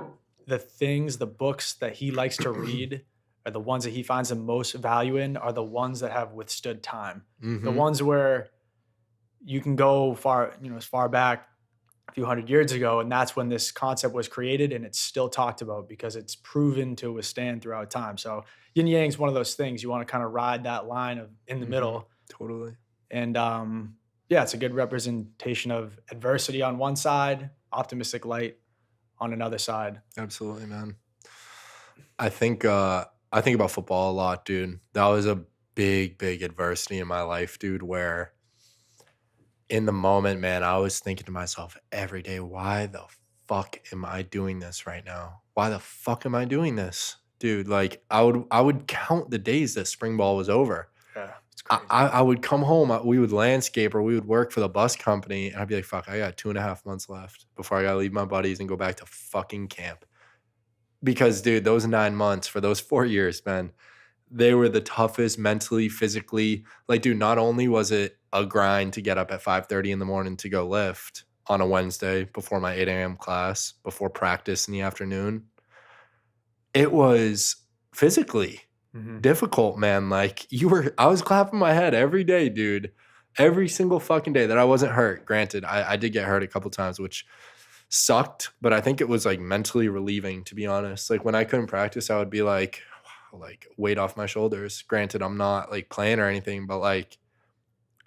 the books that he likes to read are the ones that he finds the most value in are the ones that have withstood time. The Mm-hmm. ones where you can go far, as far back a few hundred years ago, and that's when this concept was created, and it's still talked about because it's proven to withstand throughout time. So yin yang is one of those things you want to kind of ride that line of in the Mm-hmm. middle, Totally. and yeah, it's a good representation of adversity on one side, optimistic light on another side. Absolutely, man. I think about football a lot, dude. That was a big, big adversity in my life, dude, where in the moment, man, I was thinking to myself every day, why the fuck am I doing this right now? Why the fuck am I doing this? Dude, like I would count the days that spring ball was over. Yeah, it's I, crazy. I I would come home, we would landscape or we would work for the bus company, and I'd be like, fuck, I got 2.5 months left before I gotta leave my buddies and go back to fucking camp. Because, dude, those 9 months for those 4 years, man, they were the toughest mentally, physically. Like, dude, not only was it a grind to get up at 5:30 in the morning to go lift on a Wednesday before my 8 a.m. class, before practice in the afternoon, it was physically Mhm. difficult, man. Like, I was clapping my head every day, dude. Every single fucking day that I wasn't hurt. Granted, I did get hurt a couple times, which sucked, but I think it was like mentally relieving, to be honest. Like when I couldn't practice, I would be like weight off my shoulders. Granted, I'm not like playing or anything, but like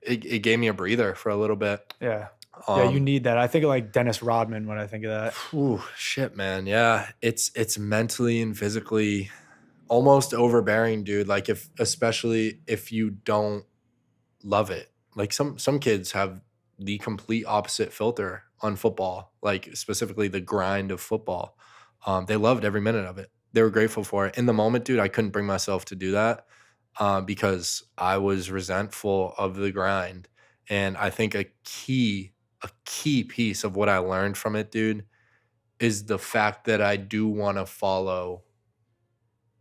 it gave me a breather for a little bit. Yeah. Yeah, you Um, need that. I think of, like, Dennis Rodman when I think of that. Whew, shit, man. Yeah, it's mentally and physically almost overbearing, dude. Like if especially if you don't love it. Like some kids have the complete opposite filter on football, like specifically the grind of football. They loved every minute of it. They were grateful for it. In the moment, dude, I couldn't bring myself to do that because I was resentful of the grind. And I think a key piece of what I learned from it, dude, is the fact that I do want to follow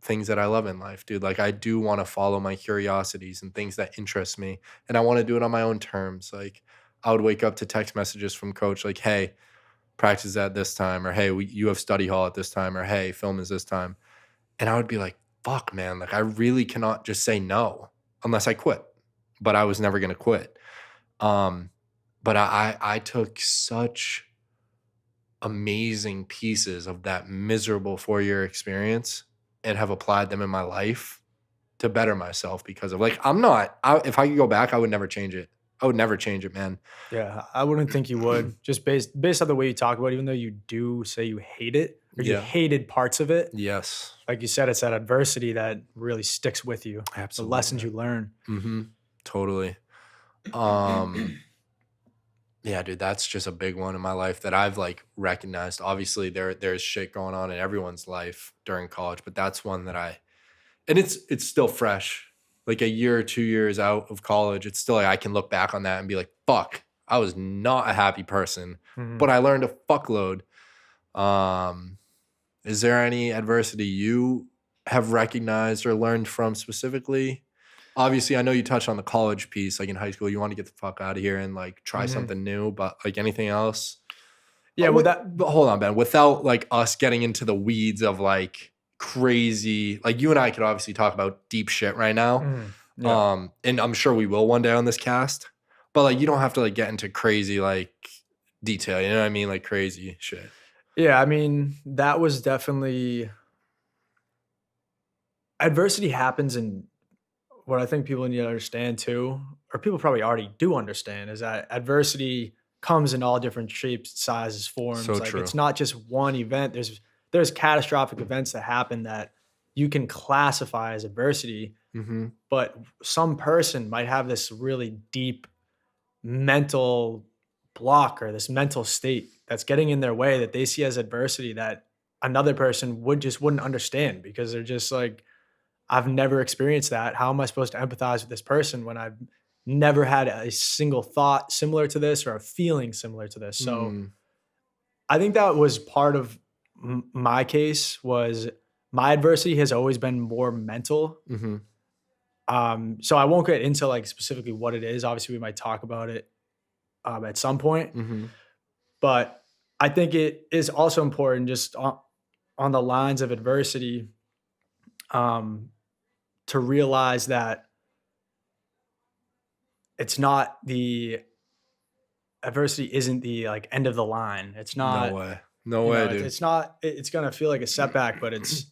things that I love in life, dude. Like I do want to follow my curiosities and things that interest me, and I want to do it on my own terms. Like I would wake up to text messages from coach like, "Hey, practice at this time," or "Hey, you have study hall at this time," or "Hey, film is this time," and I would be like, "Fuck, man! Like I really cannot just say no unless I quit." But I was never gonna quit. Um, but I took such amazing pieces of that miserable 4 year experience and have applied them in my life to better myself because of like if I could go back, I would never change it. I would never change it, man. Yeah, I wouldn't think you would, just based on the way you talk about it, even though you do say you hate it or you Yeah. hated parts of it. Yes. Like you said, it's that adversity that really sticks with you, the Absolutely, lessons man. you learn. Totally. Um, yeah, dude, that's just a big one in my life that I've like recognized. Obviously, there's shit going on in everyone's life during college, but that's one that and it's still fresh. Like a year or 2 years out of college, it's still like I can look back on that and be like, fuck, I was not a happy person, Mhm. but I learned a fuckload. Um, is there any adversity you have recognized or learned from specifically? Obviously, I know you touched on the college piece, like in high school, you want to get the fuck out of here and like try Mhm. something new, but like anything else? Yeah, well, But hold on, Ben. Without like us getting into the weeds of like crazy, like you and I could obviously talk about deep shit right now. Yeah. And I'm sure we will one day on this cast. But like you don't have to like get into crazy like detail, you know what I mean? Like crazy shit. Yeah, I mean, that was definitely adversity happens in what I think people need to understand too, or people probably already do understand, is that adversity comes in all different shapes, sizes, So forms. Like true. it's not just one event. There's catastrophic events that happen that you can classify as adversity, Mm-hmm. but some person might have this really deep mental block or this mental state that's getting in their way that they see as adversity that another person wouldn't understand because they're just like, I've never experienced that. How am I supposed to empathize with this person when I've never had a single thought similar to this or a feeling similar to this? So Mm, I think that was part of my case was my adversity has always been more mental. mhm, So I won't get into like specifically what it is. Obviously, we might talk about it at some point, mhm. but I think it is also important just on the lines of adversity um, to realize that it's not the adversity isn't the like end of the line. It's No not, way. No way, dude. it's not, it's going to feel like a setback, but it's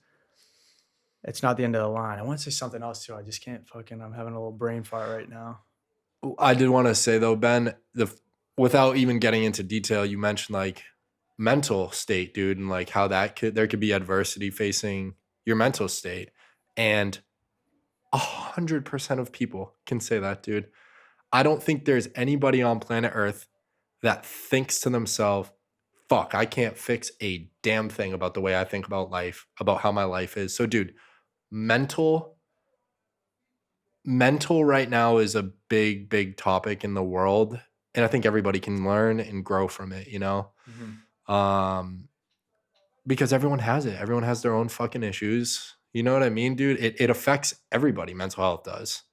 not the end of the line. I want to say something else too. I just can't fucking, I'm having a little brain fart right now. I did wanna say though, Ben, without even getting into detail, you mentioned, like, mental state, dude, and, like, how there could be adversity facing your mental state, and 100% of people can say that, dude. I don't think there's anybody on planet Earth that thinks to themselves, "Fuck, I can't fix a damn thing about the way I think about life, about how my life is." So, dude, mental mental right now is a big, big topic in the world, and I think everybody can learn and grow from it, you know? Mhm. Um, because everyone has it. Everyone has their own fucking issues. You know what I mean, dude? It affects everybody, mental health does.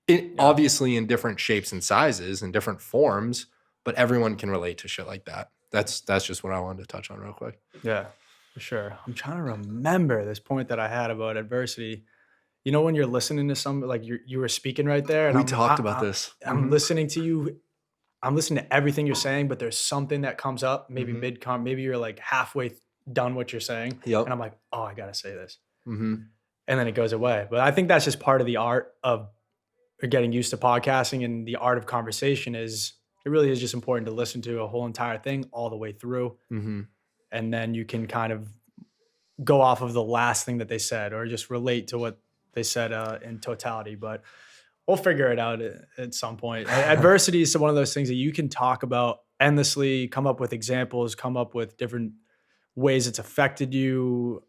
It Yeah. obviously in different shapes and sizes and different forms, but everyone can relate to shit like that. That's just what I wanted to touch on real quick. Yeah, for sure. I'm trying to remember this point that I had about adversity. You know, when you're listening to some like you were speaking right there, and We talked about this. I'm Mhm, listening to you. I'm listening to everything you're saying, but there's something that comes up, maybe mhm. mid com, maybe you're like halfway done what you're saying, and Yep. I'm like, oh, I gotta say this, Mhm. and then it goes away. But I think that's just part of the art of getting used to podcasting and the art of conversation. Is it really is just important to listen to a whole entire thing all the way through, Mhm. and then you can kind of go off of the last thing that they said or just relate to what they said in totality. But we'll figure it out at some point. Adversity is one of those things that you can talk about endlessly, come up with examples, come up with different ways it's affected you.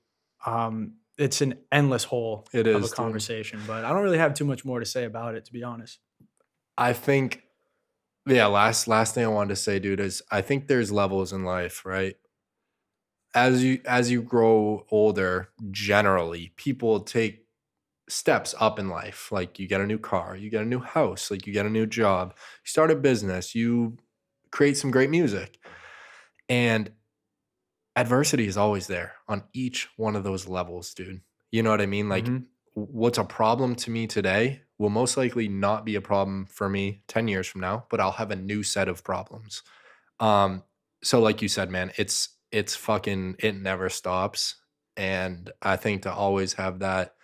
It's an endless hole It of a is, dude. conversation, but I don't really have too much more to say about it, to be honest. I think yeah, last thing I wanted to say, dude, is I think there's levels in life, right? As you grow older, generally, people take steps up in life. Like you get a new car, you get a new house, like you get a new job, you start a business, you create some great music. And adversity is always there on each one of those levels, dude. You know what I mean? Like Hmm. what's a problem to me today will most likely not be a problem for me 10 years from now, but I'll have a new set of problems. Um, so like you said, man, it's fucking it never stops. And I think to always have that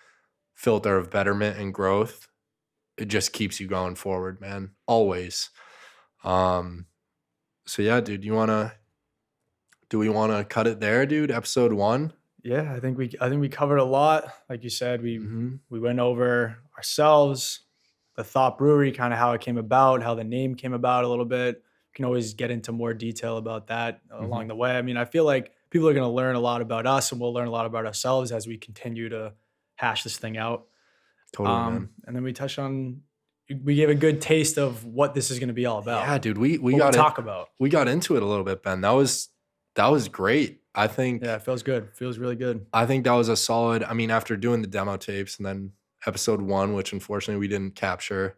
filter of betterment and growth, it just keeps you going forward, man. Always. Um, so yeah, dude, do we wanna cut it there, dude? Episode one? Yeah, I think we covered a lot. Like you said, Mhm. we went over ourselves, the Thought Brewery, kind of how it came about, how the name came about a little bit. We can always get into more detail about that Mhm. along the way. I mean, I feel like people are going to learn a lot about us, and we'll learn a lot about ourselves as we continue to hash this thing out. Totally, man. And then we touched on, we gave a good taste of what this is going to be all about, Yeah, dude, we what we got it. talk about. We got into it a little bit, Ben. That was great. Yeah, it feels good. Feels really good. I think that was a solid. I mean, after doing the demo tapes and then episode one, which unfortunately we didn't capture,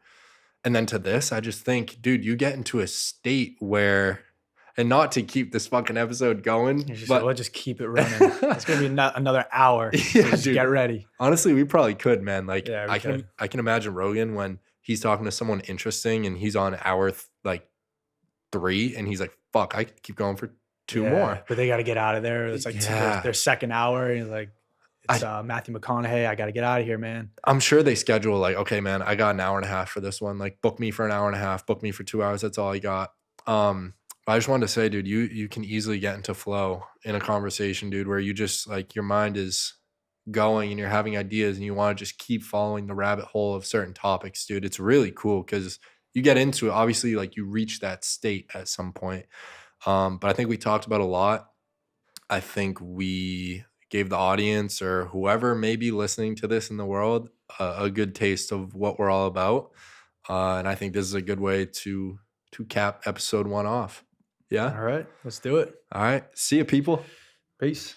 and then to this, I just think, dude, you get into a state where, and not to keep this fucking episode going, We'll but just keep it running. It's going to be another hour. So yeah, just get dude. ready. Honestly, we probably could, man. Like, Yeah, we I can could. I can imagine Rogan when he's talking to someone interesting and he's on hour like 3, and he's like, "Fuck, I could keep going for 2 Yeah, more." but they gotta get out of there. It's like Yeah, their second hour, and like it's I Matthew McConaughey. I gotta get out of here, man. I'm sure they schedule like, "Okay, man, I got an hour and a half for this one. Like, book me for an hour and a half, book me for 2 hours. That's all I got." But I just wanted to say, dude, you can easily get into flow in a conversation, dude, where you just like your mind is going and you're having ideas and you want to just keep following the rabbit hole of certain topics, dude. It's really cool because you get into it. Obviously, like you reach that state at some point. But I think we talked about a lot. I think we gave the audience or whoever may be listening to this in the world a good taste of what we're all about. And I think this is a good way to cap episode 1 off. Yeah. All right, let's do it. All right. See you, people. Peace.